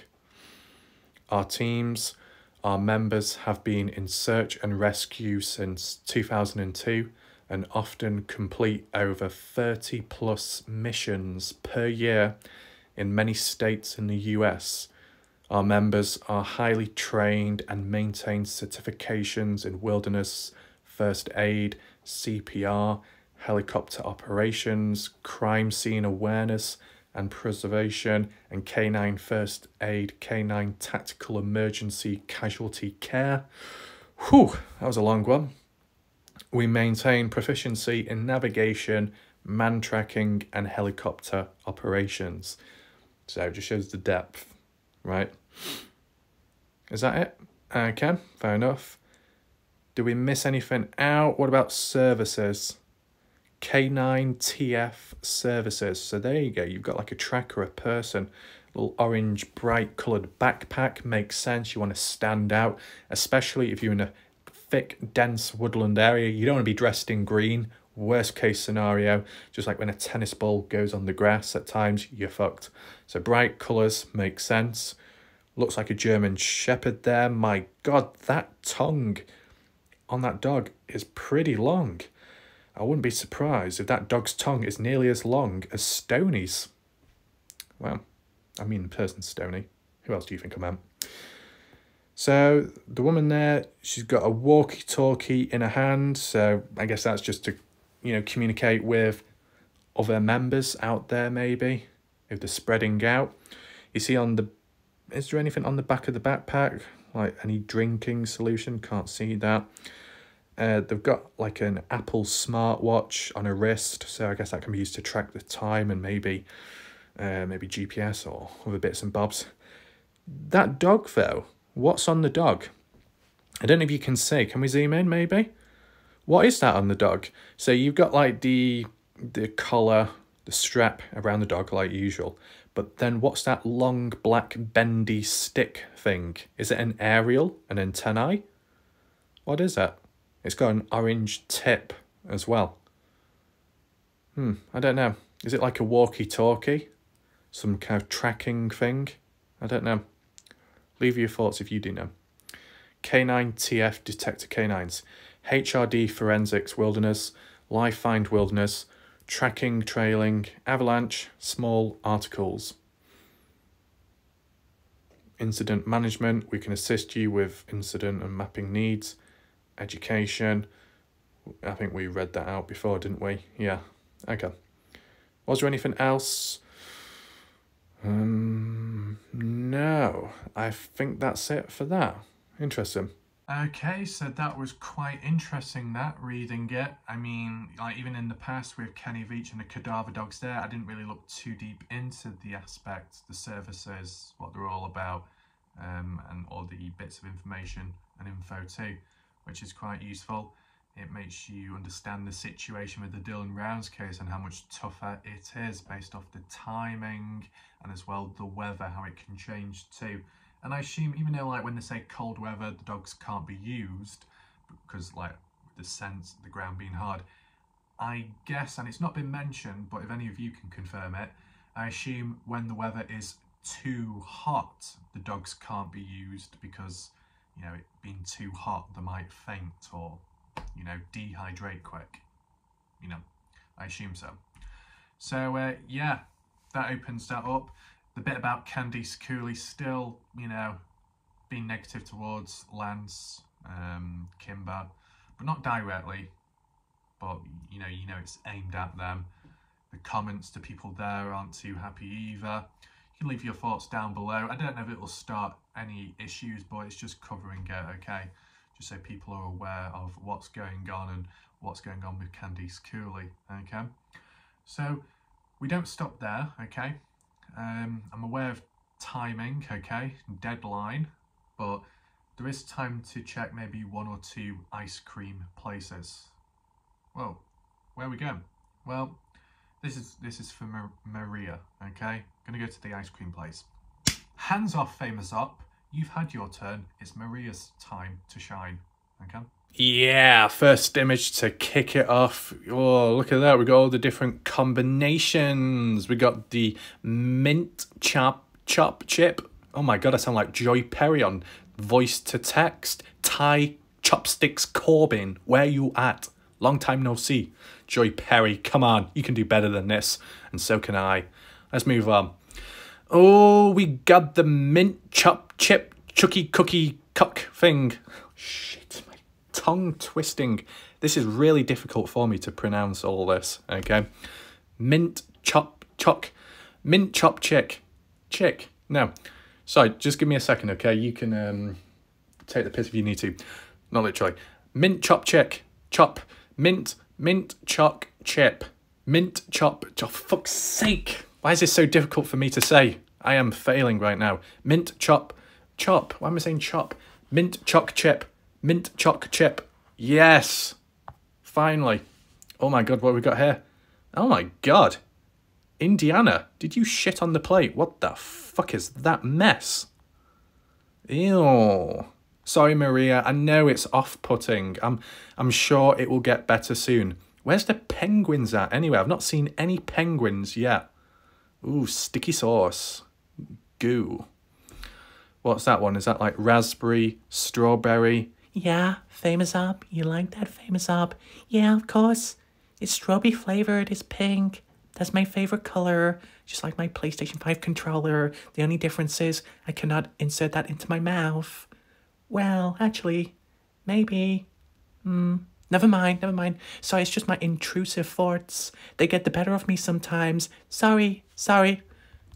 Our teams, our members have been in search and rescue since 2002 and often complete over 30 plus missions per year in many states in the US. Our members are highly trained and maintain certifications in wilderness, first aid, CPR, helicopter operations, crime scene awareness and preservation, and canine first aid, canine tactical emergency casualty care. Whew, that was a long one. We maintain proficiency in navigation, man tracking, and helicopter operations. So it just shows the depth, right? Is that it? Okay, fair enough. Did we miss anything out? What about services? Canine TF services. So there you go. You've got like a tracker, a person, little orange, bright coloured backpack. Makes sense. You want to stand out, especially if you're in a thick, dense woodland area. You don't want to be dressed in green. Worst case scenario, just like when a tennis ball goes on the grass at times, you're fucked. So bright colours make sense. Looks like a German Shepherd there. My God, that tongue on that dog is pretty long. I wouldn't be surprised if that dog's tongue is nearly as long as Stoney's. Well, I mean the person's Stoney. Who else do you think I meant? So the woman there, she's got a walkie-talkie in her hand. So I guess that's just to, you know, communicate with other members out there maybe, if they're spreading out. You see is there anything on the back of the backpack? Like any drinking solution? Can't see that. They've got like an Apple smartwatch on a wrist, so I guess that can be used to track the time and maybe GPS or other bits and bobs. That dog though, what's on the dog? I don't know if you can see. Can we zoom in maybe? What is that on the dog? So you've got like the collar, the strap around the dog like usual, but then what's that long black bendy stick thing? Is it an aerial, an antennae? What is that? It's got an orange tip as well. I don't know. Is it like a walkie-talkie? Some kind of tracking thing? I don't know. Leave your thoughts if you do know. Canine TF detector canines. HRD forensics wilderness. Live find wilderness. Tracking, trailing, avalanche, small articles. Incident management. We can assist you with incident and mapping needs. Education. I think we read that out before, didn't we? Yeah. Okay. Was there anything else? No. I think that's it for that. Interesting. Okay, so that was quite interesting, that, reading it. I mean, like, even in the past with Kenny Veach and the Cadaver dogs there, I didn't really look too deep into the aspects, the services, what they're all about, and all the bits of information and info too, which is quite useful. It makes you understand the situation with the Dylan Rounds case and how much tougher it is based off the timing and as well the weather, how it can change too. And I assume, even though like when they say cold weather, the dogs can't be used because like the sense, the ground being hard, I guess, and it's not been mentioned, but if any of you can confirm it, I assume when the weather is too hot, the dogs can't be used because, you know, it being too hot, they might faint or, you know, dehydrate quick. You know, I assume so. So, yeah, that opens that up. The bit about Candice Cooley still, you know, being negative towards Lance, Kimber, but not directly. But, you know it's aimed at them. The comments to people there aren't too happy either. You can leave your thoughts down below. I don't know if it will start any issues, but it's just covering it, okay? just so people are aware of what's going on and what's going on with Candice Cooley, okay? So we don't stop there, okay? I'm aware of timing, okay, deadline, but there is time to check maybe 1 or 2 ice cream places. Whoa, where are we going? Well, this is for Maria, okay? Gonna go to the ice cream place. Hands off, Famous Op. You've had your turn. It's Maria's time to shine, okay? Yeah, first image to kick it off. Oh, look at that. We got all the different combinations. We got the mint chop chip. Oh my God, I sound like Joy Perry on voice to text. Thai chopsticks Corbin, where you at? Long time no see. Joy Perry, come on, you can do better than this. And so can I. Let's move on. Oh, we got the mint chop chip chucky cookie cuck thing. Shit, my tongue twisting. This is really difficult for me to pronounce all this, okay? Mint chop chick. No, sorry, just give me a second, okay? You can take the piss if you need to. Not literally. Mint chop chick. Chop. Mint choc chip. Mint chop. Oh, fuck's sake. Why is this so difficult for me to say? I am failing right now. Mint chop. Why am I saying chop? Mint choc chip. Mint choc chip. Yes. Finally. Oh my God, what have we got here? Oh my God. Indiana, did you shit on the plate? What the fuck is that mess? Ew. Sorry, Maria. I know it's off-putting. I'm sure it will get better soon. Where's the penguins at? Anyway, I've not seen any penguins yet. Ooh, sticky sauce. Goo. What's that one? Is that like raspberry, strawberry? Yeah, Famous Op. You like that, Famous Op? Yeah, of course. It's strawberry flavored. It's pink. That's my favorite color. Just like my PlayStation 5 controller. The only difference is I cannot insert that into my mouth. Well, actually, maybe. Never mind. Sorry, it's just my intrusive thoughts. They get the better of me sometimes. Sorry.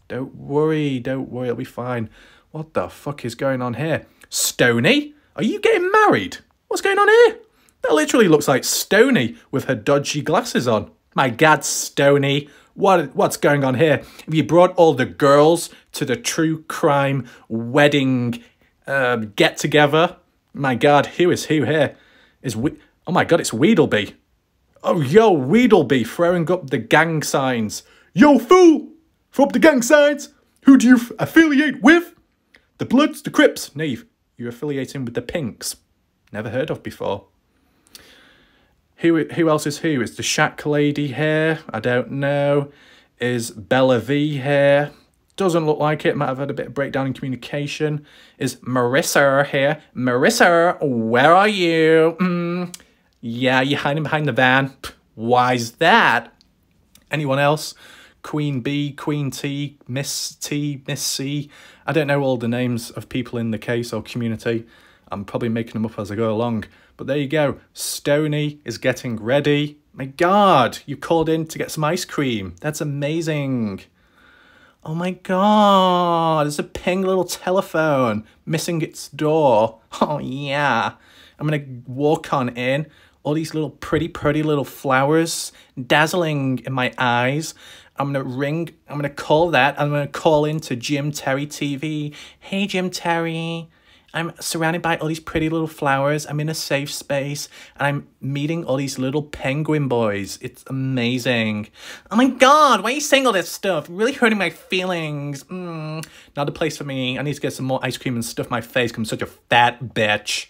Don't worry, it'll be fine. What the fuck is going on here? Stoney? Are you getting married? What's going on here? That literally looks like Stoney with her dodgy glasses on. My God, Stoney, what's going on here? Have you brought all the girls to the true crime wedding get-together? My God, who is who here? Oh my God, it's Weedleby. Oh, yo, Weedleby throwing up the gang signs. Yo, fool! Throw up the gang signs. Who do you affiliate with? The Bloods, the Crips. No, you're affiliating with the Pinks. Never heard of before. Who else is who? Is the Shack Lady here? I don't know. Is Bella V here? Doesn't look like it. Might have had a bit of breakdown in communication. Is Marissa here? Marissa, where are you? Yeah, you're hiding behind the van. Why's that? Anyone else? Queen B, Queen T, Miss C. I don't know all the names of people in the case or community. I'm probably making them up as I go along. But there you go. Stoney is getting ready. My God, you called in to get some ice cream. That's amazing. Oh my God, there's a pink little telephone missing its door. Oh yeah. I'm going to walk on in. All these little pretty little flowers dazzling in my eyes. I'm going to ring. I'm going to call that. I'm going to call into Jim Terry TV. Hey, Jim Terry. I'm surrounded by all these pretty little flowers. I'm in a safe space. And I'm meeting all these little penguin boys. It's amazing. Oh my God, why are you saying all this stuff? Really hurting my feelings. Not the place for me. I need to get some more ice cream and stuff my face because I'm such a fat bitch.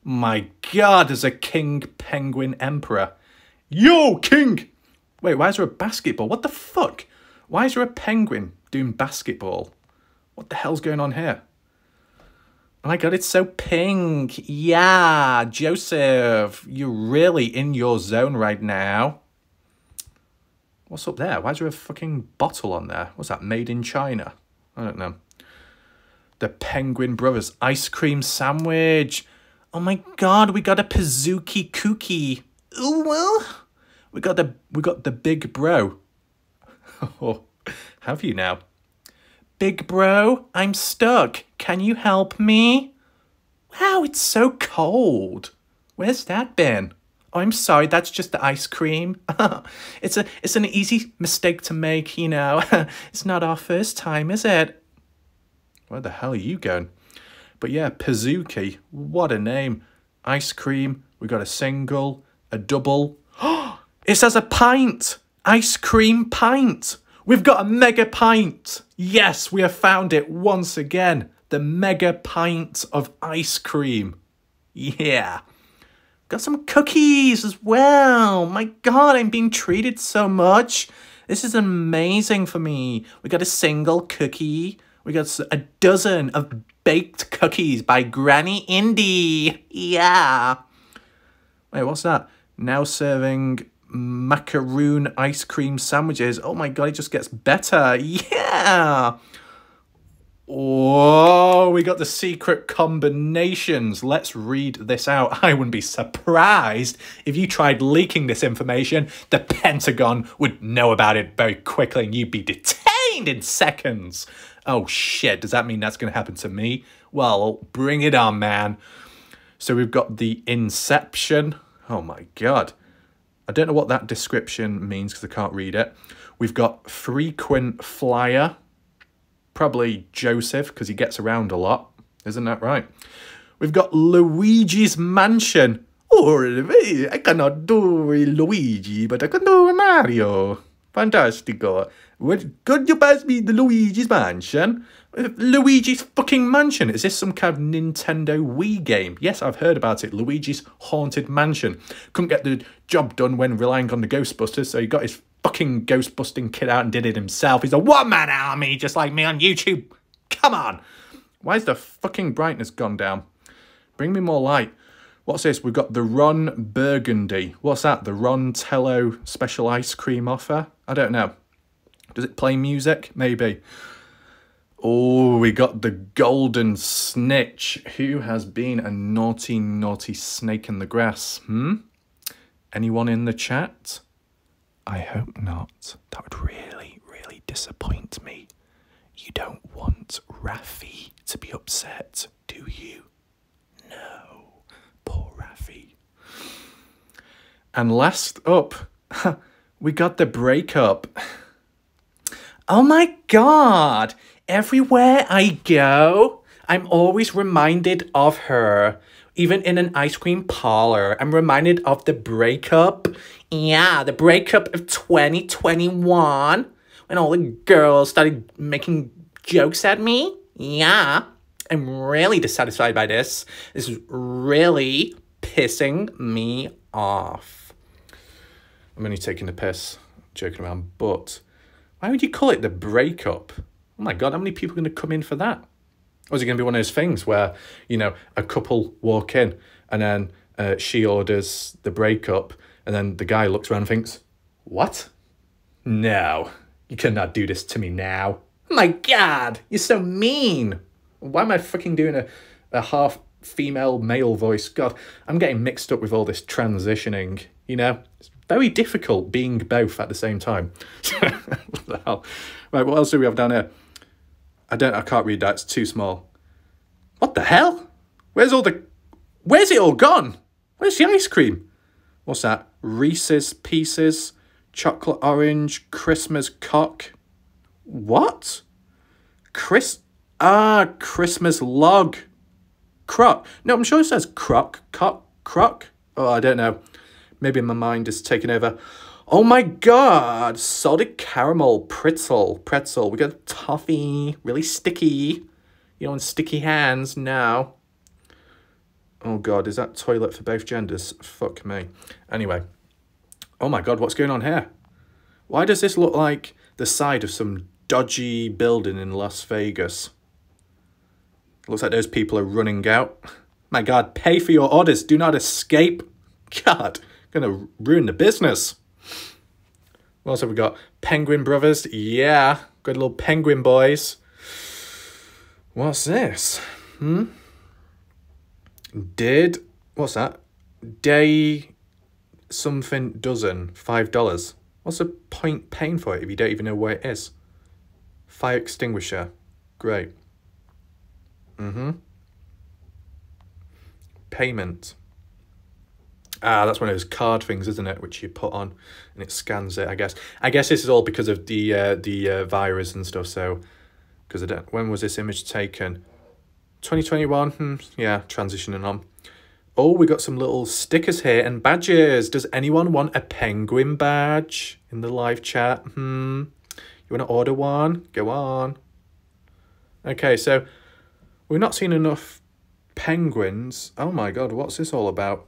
My God, there's a king penguin emperor. Yo, king! Wait, why is there a basketball? What the fuck? Why is there a penguin doing basketball? What the hell's going on here? Oh my God, it's so pink. Yeah, Joseph, you're really in your zone right now. What's up there? Why is there a fucking bottle on there? What's that, made in China? I don't know. The Penguin Brothers ice cream sandwich. Oh my God, we got a Pizookie cookie. Ooh, well, we got the big bro. Oh, have you now? Big bro, I'm stuck. Can you help me? Wow, it's so cold. Where's that been? Oh, I'm sorry, that's just the ice cream. It's an easy mistake to make, you know. It's not our first time, is it? Where the hell are you going? But yeah, Pizookie, what a name. Ice cream, we got a single, a double. It says a pint. Ice cream pint. We've got a mega pint. Yes, we have found it once again. The mega pint of ice cream. Yeah. Got some cookies as well. My God, I'm being treated so much. This is amazing for me. We got a single cookie. We got a dozen of baked cookies by Granny Indy. Yeah. Wait, what's that? Now serving macaroon ice cream sandwiches. Oh my God, it just gets better. Yeah. Whoa, we got the secret combinations. Let's read this out. I wouldn't be surprised if you tried leaking this information. The Pentagon would know about it very quickly and you'd be detained in seconds. Oh shit, does that mean that's going to happen to me? Well, bring it on, man. So we've got the Inception. Oh my God. I don't know what that description means because I can't read it. We've got Frequent Flyer. Probably Joseph, because he gets around a lot. Isn't that right? We've got Luigi's Mansion. Oh, I cannot do Luigi, but I can do Mario. Fantastico. Could you pass me the Luigi's Mansion? Luigi's fucking Mansion. Is this some kind of Nintendo Wii game? Yes, I've heard about it. Luigi's Haunted Mansion. Couldn't get the job done when relying on the Ghostbusters, so he got his fucking ghost-busting kid out and did it himself. He's a one-man army, just like me on YouTube. Come on. Why is the fucking brightness gone down? Bring me more light. What's this? We've got the Ron Burgundy. What's that? The Ron Tello special ice cream offer? I don't know. Does it play music? Maybe. Oh, we got the Golden Snitch. Who has been a naughty, naughty snake in the grass? Anyone in the chat? I hope not. That would really, really disappoint me. You don't want Raffi to be upset, do you? No. Poor Raffi. And last up, we got the breakup. Oh my God. Everywhere I go, I'm always reminded of her. Even in an ice cream parlor, I'm reminded of the breakup. Yeah, the breakup of 2021. When all the girls started making jokes at me. Yeah, I'm really dissatisfied by this. This is really pissing me off. I'm only taking the piss, joking around, but why would you call it the breakup? Oh my God, how many people are going to come in for that? Or is it going to be one of those things where, you know, a couple walk in and then she orders the breakup and then the guy looks around and thinks, what? No, you cannot do this to me now. Oh my God, you're so mean. Why am I fucking doing a half female male voice? God, I'm getting mixed up with all this transitioning, you know? It's very difficult being both at the same time. What the hell? Right, what else do we have down here? I can't read that, it's too small. What the hell? Where's it all gone? Where's the ice cream? What's that? Reese's Pieces, chocolate orange, Christmas cock. What? Christmas log. Croc. No, I'm sure it says croc. Oh, I don't know. Maybe my mind is taking over. Oh my God, salted caramel pretzel. We got toffee, really sticky. You know, sticky hands now. Oh God, is that toilet for both genders? Fuck me. Anyway, oh my God, what's going on here? Why does this look like the side of some dodgy building in Las Vegas? Looks like those people are running out. My God, pay for your orders. Do not escape. God, gonna ruin the business. What else have we got? Penguin Brothers. Yeah, good little penguin boys. What's this? What's that? Day something dozen, $5. What's the point paying for it if you don't even know where it is? Fire extinguisher. Great. payment. Ah, that's one of those card things, isn't it? Which you put on and it scans it, I guess. I guess this is all because of the virus and stuff. So, because I don't. When was this image taken? 2021. Yeah, transitioning on. Oh, we got some little stickers here and badges. Does anyone want a penguin badge in the live chat? You want to order one? Go on. Okay, so we've not seen enough penguins. Oh my god, what's this all about?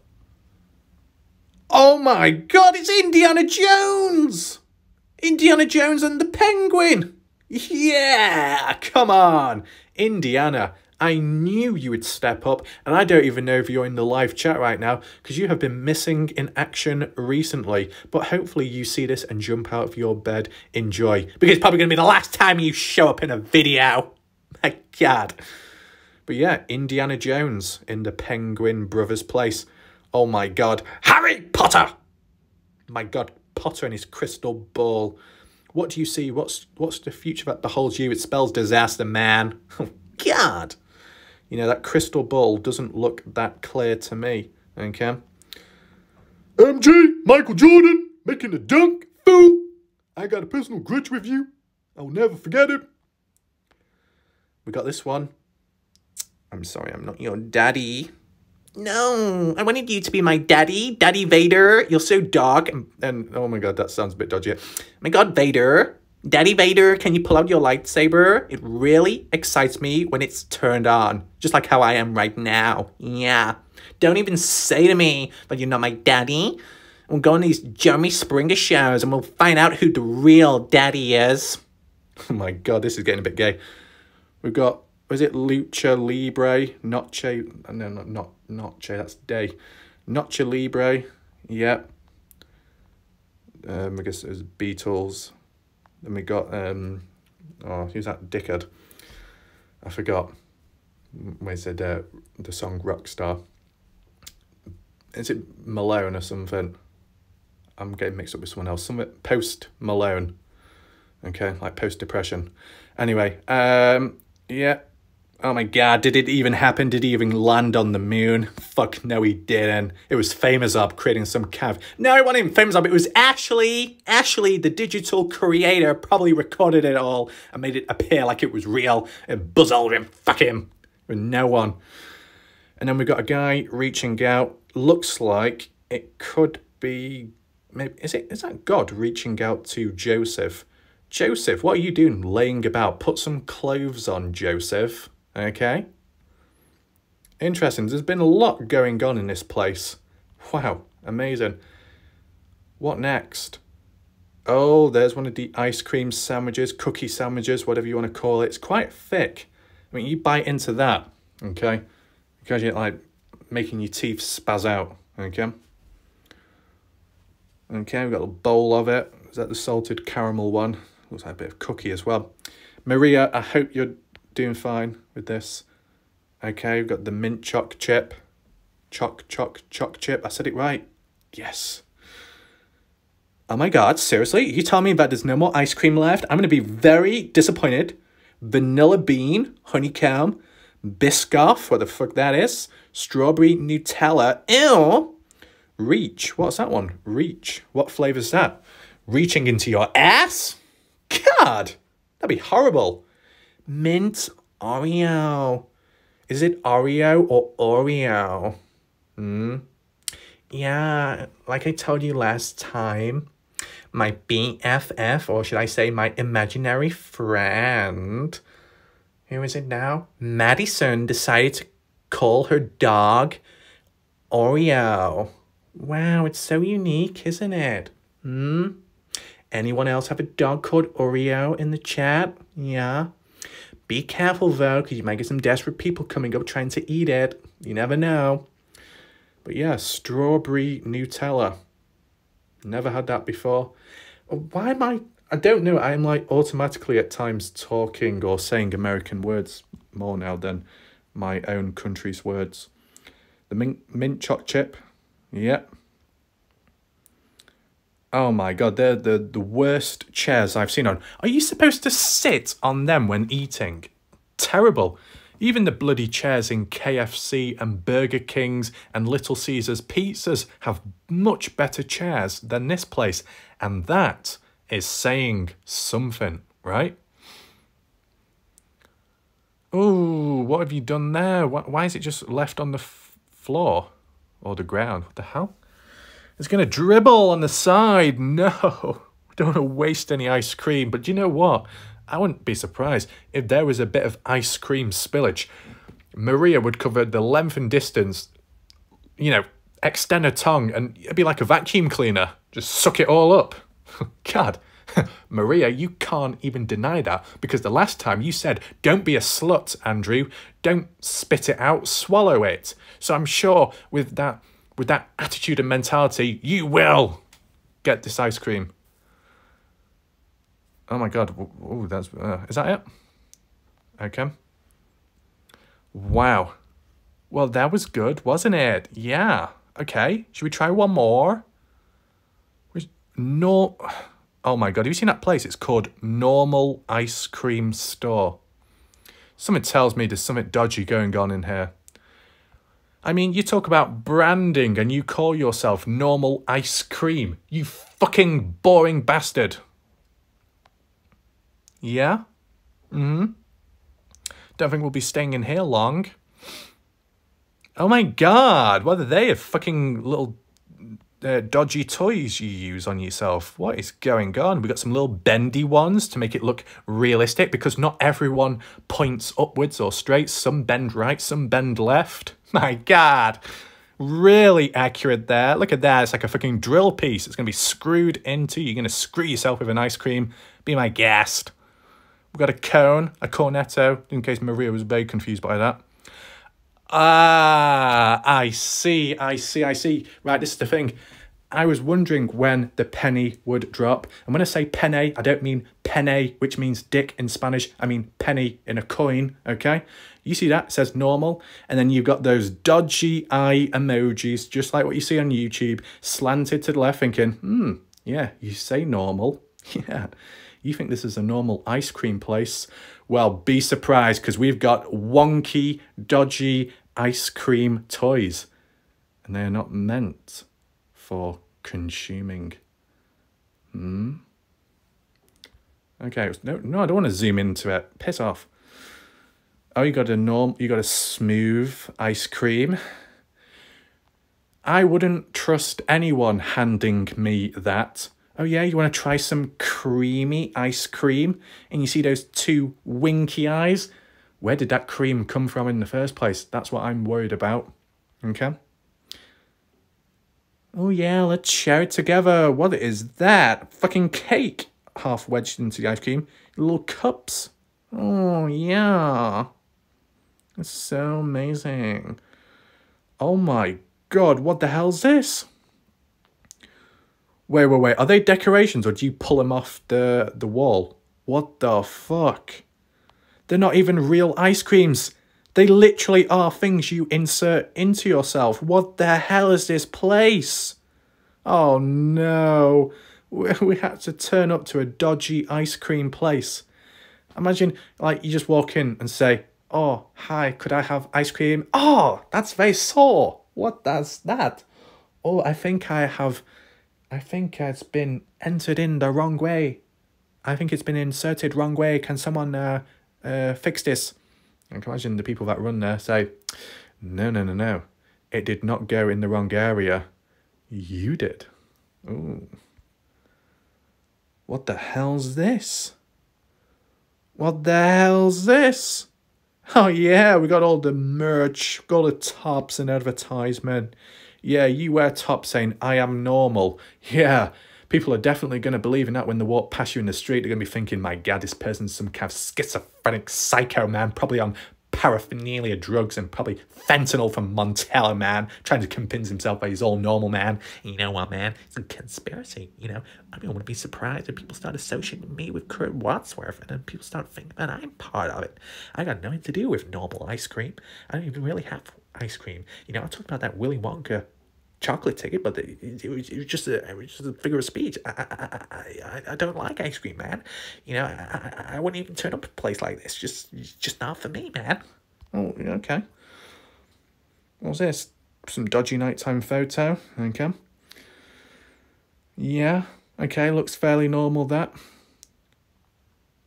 Oh my god, it's Indiana Jones! Indiana Jones and the penguin! Yeah, come on! Indiana, I knew you would step up, and I don't even know if you're in the live chat right now, because you have been missing in action recently. But hopefully you see this and jump out of your bed. Enjoy. Because it's probably going to be the last time you show up in a video. My god. But yeah, Indiana Jones in the Penguin Brothers place. Oh my god. Harry Potter! My god, Potter and his crystal ball. What do you see? What's the future that beholds you? It spells disaster, man. Oh god. You know, that crystal ball doesn't look that clear to me. Okay. MJ, Michael Jordan, making a dunk. Fool. I got a personal grudge with you. I'll never forget it. We got this one. I'm sorry, I'm not your daddy. No, I wanted you to be my daddy. Daddy Vader, you're so dark. And oh my god, that sounds a bit dodgy. Oh my god, Vader. Daddy Vader, can you pull out your lightsaber? It really excites me when it's turned on. Just like how I am right now. Yeah. Don't even say to me that you're not my daddy. We'll go on these Jeremy Springer shows and we'll find out who the real daddy is. Oh my god, this is getting a bit gay. We've got, was it Lucha Libre? Noche, no, not Noche, that's Day. Noche Libre, yep. I guess it was Beatles. Then we got, oh, who's that dickhead? I forgot. Where he said the song Rockstar. Is it Malone or something? I'm getting mixed up with someone else. Something Post Malone. Okay, like post-depression. Anyway, yeah. Oh my god, did it even happen? Did he even land on the moon? Fuck, no he didn't. It was Famous Up creating some cav. No, it wasn't even Famous Up. It was Ashley, the digital creator, probably recorded it all and made it appear like it was real. And Buzz Aldrin, fuck him. With no one. And then we got a guy reaching out. Looks like it could be, maybe, is that God reaching out to Joseph? Joseph, what are you doing laying about? Put some clothes on, Joseph. Okay. Interesting. There's been a lot going on in this place. Wow. Amazing. What next? Oh, there's one of the ice cream sandwiches, cookie sandwiches, whatever you want to call it. It's quite thick. I mean, you bite into that, okay? Because you're like making your teeth spaz out, okay? Okay, we've got a bowl of it. Is that the salted caramel one? Looks like a bit of cookie as well. Maria, I hope you're doing fine with this. Okay, we've got the mint choc chip. Choc chip. I said it right. Yes. Oh my god, seriously? You tell me that there's no more ice cream left? I'm going to be very disappointed. Vanilla bean, honeycomb, Biscoff, what the fuck that is. Strawberry Nutella. Ew. Reach. What's that one? Reach. What flavor's that? Reaching into your ass? God, that'd be horrible. Mint Oreo. Is it Oreo or Oreo? Yeah, like I told you last time, my BFF, or should I say my imaginary friend, who is it now? Madison decided to call her dog Oreo. Wow, it's so unique, isn't it? Anyone else have a dog called Oreo in the chat? Yeah. Be careful, though, because you might get some desperate people coming up trying to eat it. You never know. But yeah, strawberry Nutella. Never had that before. Why am I don't know. I'm like automatically at times talking or saying American words more now than my own country's words. The mint choc chip. Yep. Oh my god, they're the worst chairs I've seen on. Are you supposed to sit on them when eating? Terrible. Even the bloody chairs in KFC and Burger Kings and Little Caesars Pizzas have much better chairs than this place. And that is saying something, right? Oh, what have you done there? Why is it just left on the floor or the ground? What the hell? It's going to dribble on the side. No, we don't want to waste any ice cream. But you know what? I wouldn't be surprised if there was a bit of ice cream spillage. Maria would cover the length and distance, you know, extend her tongue, and it'd be like a vacuum cleaner. Just suck it all up. God, Maria, you can't even deny that, because the last time you said, don't be a slut, Andrew. Don't spit it out, swallow it. So I'm sure with that attitude and mentality, you will get this ice cream. Oh my God, oh, that's, is that it? Okay. Wow. Well, that was good, wasn't it? Yeah. Okay, should we try one more? No. Oh my God, have you seen that place? It's called Normal Ice Cream Store. Something tells me there's something dodgy going on in here. I mean, you talk about branding and you call yourself Normal Ice Cream. You fucking boring bastard. Yeah? Don't think we'll be staying in here long. Oh my God, what are they? Fucking little dodgy toys you use on yourself. What is going on? We got some little bendy ones to make it look realistic, because not everyone points upwards or straight. Some bend right, some bend left. My God, really accurate there. Look at that. It's like a fucking drill piece. It's going to be screwed into. You're going to screw yourself with an ice cream. Be my guest. We've got a cone, a cornetto, in case Maria was very confused by that. Ah, I see. Right, this is the thing. I was wondering when the penny would drop. And when I say penne, I don't mean penne, which means dick in Spanish. I mean penny in a coin, okay? You see that? It says normal. And then you've got those dodgy eye emojis, just like what you see on YouTube, slanted to the left, thinking, yeah, you say normal. Yeah, you think this is a normal ice cream place? Well, be surprised, because we've got wonky, dodgy ice cream toys. And they are not meant for consuming. Okay, no, I don't want to zoom into it. Piss off. Oh, you got a smooth ice cream. I wouldn't trust anyone handing me that. Oh yeah, you want to try some creamy ice cream? And you see those two winky eyes? Where did that cream come from in the first place? That's what I'm worried about. Okay. Oh yeah, let's share it together. What is that? Fucking cake. Half wedged into the ice cream. Little cups. Oh yeah. It's so amazing. Oh my God, what the hell's this? Wait. Are they decorations, or do you pull them off the wall? What the fuck? They're not even real ice creams. They literally are things you insert into yourself. What the hell is this place? Oh no. We had to turn up to a dodgy ice cream place. Imagine, like, you just walk in and say, oh, hi, could I have ice cream? Oh, that's very sore. What does that? Oh, I think it's been entered in the wrong way. I think it's been inserted wrong way. Can someone fix this? I can imagine the people that run there say, no. It did not go in the wrong area. You did. Ooh. What the hell's this? What the hell's this? Oh yeah, we got all the merch, got all the tops and advertisement. Yeah, you wear tops saying, I am normal. Yeah, people are definitely going to believe in that when they walk past you in the street. They're going to be thinking, my God, this person's some kind of schizophrenic psycho, man, probably on paraphernalia drugs and probably fentanyl from Montello, man, trying to convince himself that he's all normal, man. And you know what, man? It's a conspiracy, you know? I wouldn't be surprised if people start associating me with Kurt Wadsworth, and then people start thinking that I'm part of it. I got nothing to do with normal ice cream. I don't even really have ice cream. You know, I talked about that Willy Wonka chocolate ticket, but it was just a figure of speech. I don't like ice cream, man. You know, I wouldn't even turn up a place like this. Just not for me, man. Oh, okay. What's this? Some dodgy nighttime photo. Okay. Yeah. Okay, looks fairly normal, that.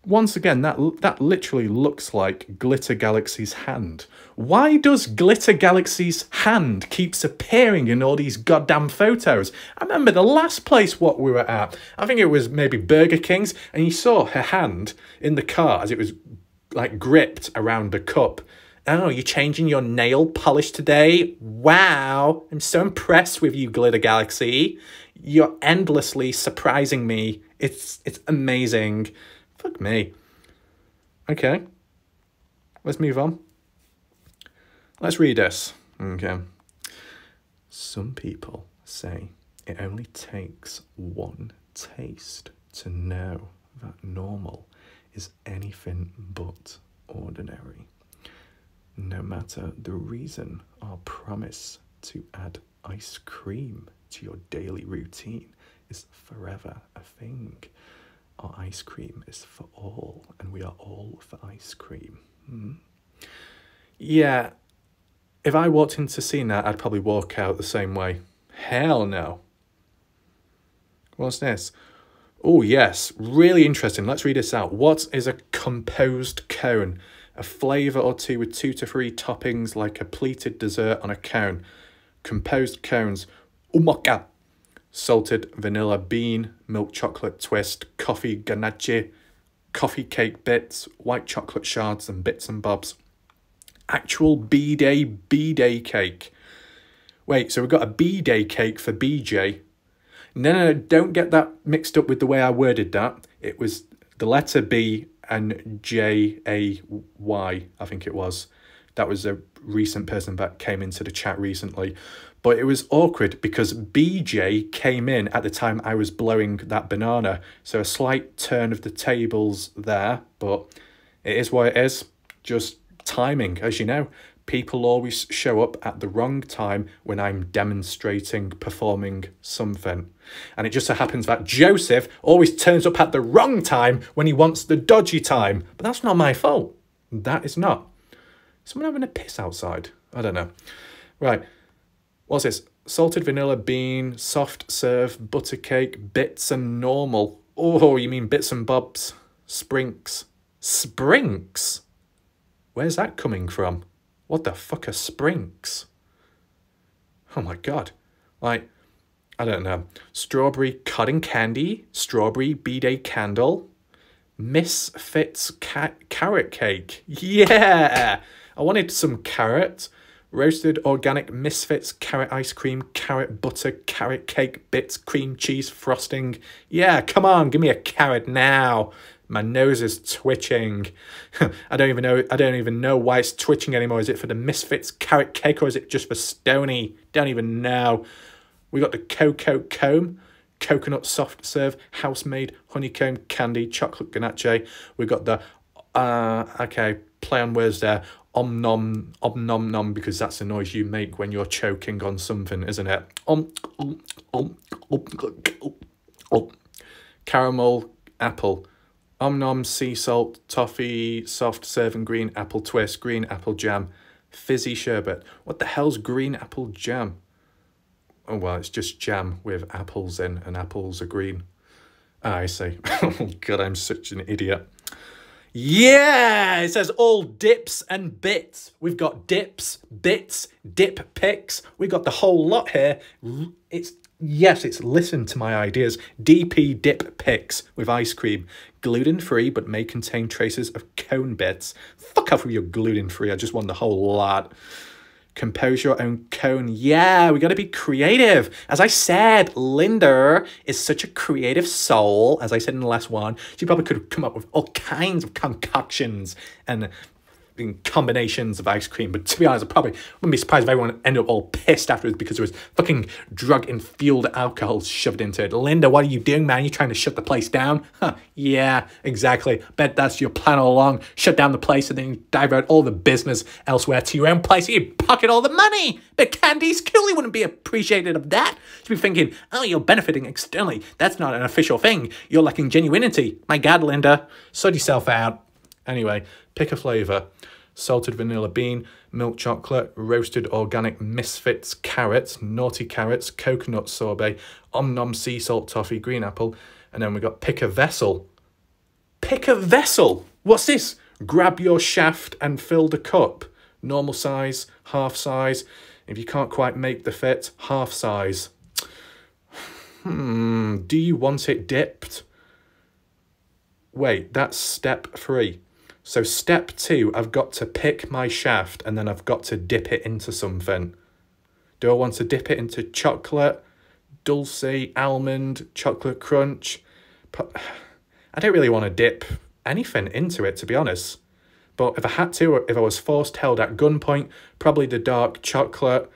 Once again, that literally looks like Glitter Galaxy's hand. Why does Glitter Galaxy's hand keeps appearing in all these goddamn photos? I remember the last place what we were at. I think it was maybe Burger King's, and you saw her hand in the car as it was like gripped around a cup. Oh, you're changing your nail polish today? Wow, I'm so impressed with you, Glitter Galaxy. You're endlessly surprising me. It's amazing. Fuck me. Okay. Let's move on. Let's read this. Okay. Some people say it only takes one taste to know that normal is anything but ordinary. No matter the reason, our promise to add ice cream to your daily routine is forever a thing. Our ice cream is for all, and we are all for ice cream. Yeah, if I walked into seeing that, I'd probably walk out the same way. Hell no. What's this? Oh, yes, really interesting. Let's read this out. What is a composed cone? A flavour or two with 2 to 3 toppings like a pleated dessert on a cone. Composed cones. Umaka. Salted vanilla bean, milk chocolate twist, coffee ganache, coffee cake bits, white chocolate shards and bits and bobs. Actual B-Day cake. Wait, so we've got a B-Day cake for BJ. No, don't get that mixed up with the way I worded that. It was the letter B and J-A-Y, I think it was. That was a recent person that came into the chat recently. But it was awkward because BJ came in at the time I was blowing that banana. So a slight turn of the tables there, but it is what it is. Just timing, as you know. People always show up at the wrong time when I'm demonstrating, performing something. And it just so happens that Joseph always turns up at the wrong time when he wants the dodgy time. But that's not my fault. That is not. Someone having a piss outside? I don't know. Right. What's this? Salted vanilla bean, soft serve, butter cake, bits and normal. Oh, you mean bits and bobs? Sprinks. Sprinks? Where's that coming from? What the fuck are sprinks? Oh my god. Like, I don't know. Strawberry cotton candy, strawberry B-Day candle, Misfits carrot cake. Yeah! I wanted some carrot. Roasted organic Misfits carrot ice cream, carrot butter, carrot cake bits, cream cheese frosting. Yeah, come on, give me a carrot now. My nose is twitching. I don't even know why it's twitching anymore. Is it for the Misfits carrot cake or is it just for Stony? Don't even know. We got the cocoa comb, coconut soft serve, house-made honeycomb candy, chocolate ganache. We got the okay, play on words there. Om nom nom, because that's the noise you make when you're choking on something, isn't it? Caramel apple. Om nom, sea salt, toffee, soft serve and green apple twist, green apple jam, fizzy sherbet. What the hell's green apple jam? Oh, well, it's just jam with apples in, and apples are green. Ah, I see. Oh, God, I'm such an idiot. Yeah, it says all dips and bits. We've got dips, bits, dip picks. We've got the whole lot here. It's listen to my ideas. DP dip picks with ice cream. Gluten-free, but may contain traces of cone bits. Fuck off with your gluten-free. I just want the whole lot. Compose your own cone. Yeah, we got to be creative. As I said, Linda is such a creative soul. As I said in the last one, she probably could have come up with all kinds of concoctions and combinations of ice cream. But to be honest, I probably wouldn't be surprised if everyone ended up all pissed afterwards because there was fucking drug-infused alcohol shoved into it. Linda, what are you doing, man? You trying to shut the place down? Huh, yeah, exactly. Bet that's your plan all along. Shut down the place and then you divert all the business elsewhere to your own place. You pocket all the money. But Candice Cooley wouldn't be appreciative of that. She'd be thinking, oh, you're benefiting externally. That's not an official thing. You're lacking genuinity. My God, Linda, sort yourself out. Anyway, pick a flavour. salted vanilla bean, milk chocolate, roasted organic misfits carrots, naughty carrots, coconut sorbet, om-nom sea salt toffee, green apple, and then we got pick a vessel. Pick a vessel? What's this? Grab your shaft and fill the cup. Normal size, half size. If you can't quite make the fit, half size. Do you want it dipped? Wait, that's step 3. So step 2, I've got to pick my shaft and then I've got to dip it into something. Do I want to dip it into chocolate, dulce, almond, chocolate crunch? I don't really want to dip anything into it, to be honest. But if I had to, or if I was forced, held at gunpoint, probably the dark chocolate,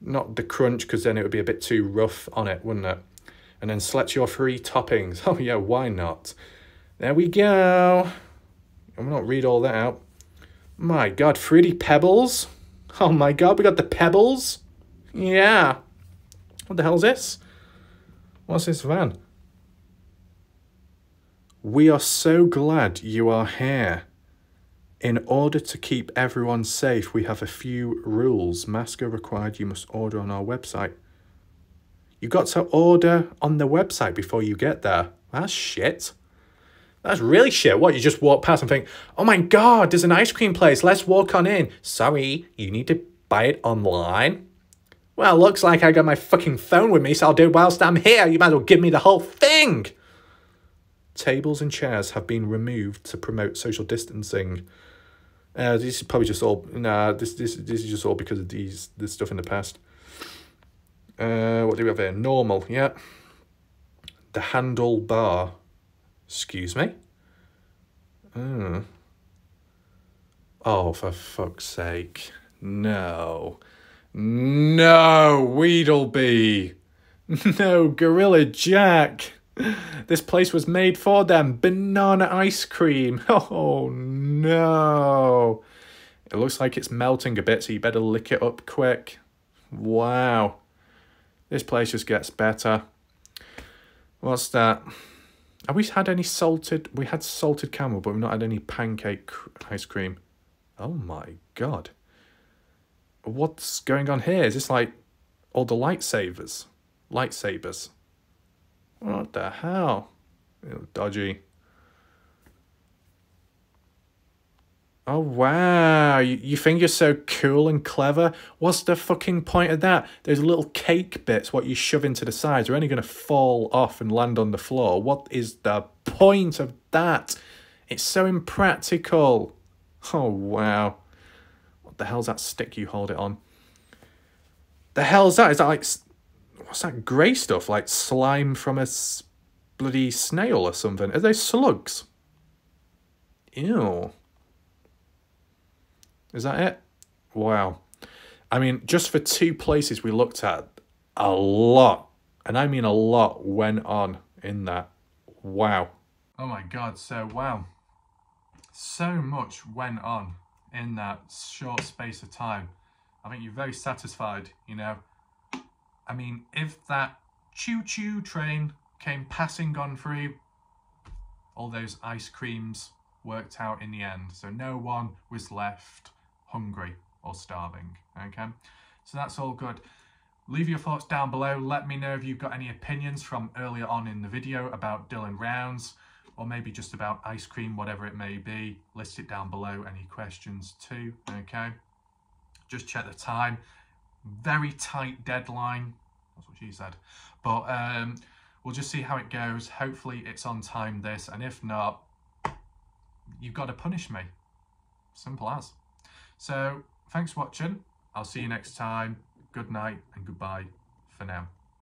not the crunch, because then it would be a bit too rough on it, wouldn't it? And then select your 3 toppings. Oh yeah, why not? There we go. I'm not read all that out. My God, Fruity Pebbles. Oh my God, we got the Pebbles. Yeah. What the hell is this? What's this van? We are so glad you are here. In order to keep everyone safe, we have a few rules. Masks are required. You must order on our website. You got to order on the website before you get there. That's shit. That's really shit. What, you just walk past and think, oh my God, there's an ice cream place. Let's walk on in. Sorry, you need to buy it online? Well, looks like I got my fucking phone with me, so I'll do it whilst I'm here. You might as well give me the whole thing. Tables and chairs have been removed to promote social distancing. This is probably just all... Nah, this is just all because of this stuff in the past. What do we have here? Normal, yeah. The handle bar. Excuse me? Oh, for fuck's sake. No. No, Weedleby. No, Gorilla Jack. This place was made for them. Banana ice cream. Oh, no. It looks like it's melting a bit, so you better lick it up quick. Wow. This place just gets better. What's that? Have we had any salted... We had salted caramel, but we've not had any pancake ice cream. Oh my God. What's going on here? Is this like all the lightsabers? Lightsabers. What the hell? Dodgy. Oh, wow. You think you're so cool and clever? What's the fucking point of that? Those little cake bits, what you shove into the sides, are only going to fall off and land on the floor. What is the point of that? It's so impractical. Oh, wow. What the hell's that stick you hold it on? The hell's that? Is that like... What's that grey stuff? Like slime from a bloody snail or something? Are they slugs? Ew. Is that it? Wow. I mean, just for 2 places we looked at, a lot, and I mean a lot, went on in that. Wow. Oh my God, so wow. So much went on in that short space of time. I think you're very satisfied, you know. I mean, if that choo-choo train came passing on through, all those ice creams worked out in the end. So no one was left hungry or starving, okay? So that's all good. Leave your thoughts down below. Let me know if you've got any opinions from earlier on in the video about Dylan Rounds, or maybe just about ice cream, whatever it may be. List it down below, any questions too, okay? Just check the time. Very tight deadline, that's what she said, but we'll just see how it goes. Hopefully it's on time this, and if not, you've got to punish me. Simple as. So thanks for watching. I'll see you next time. Good night and goodbye for now.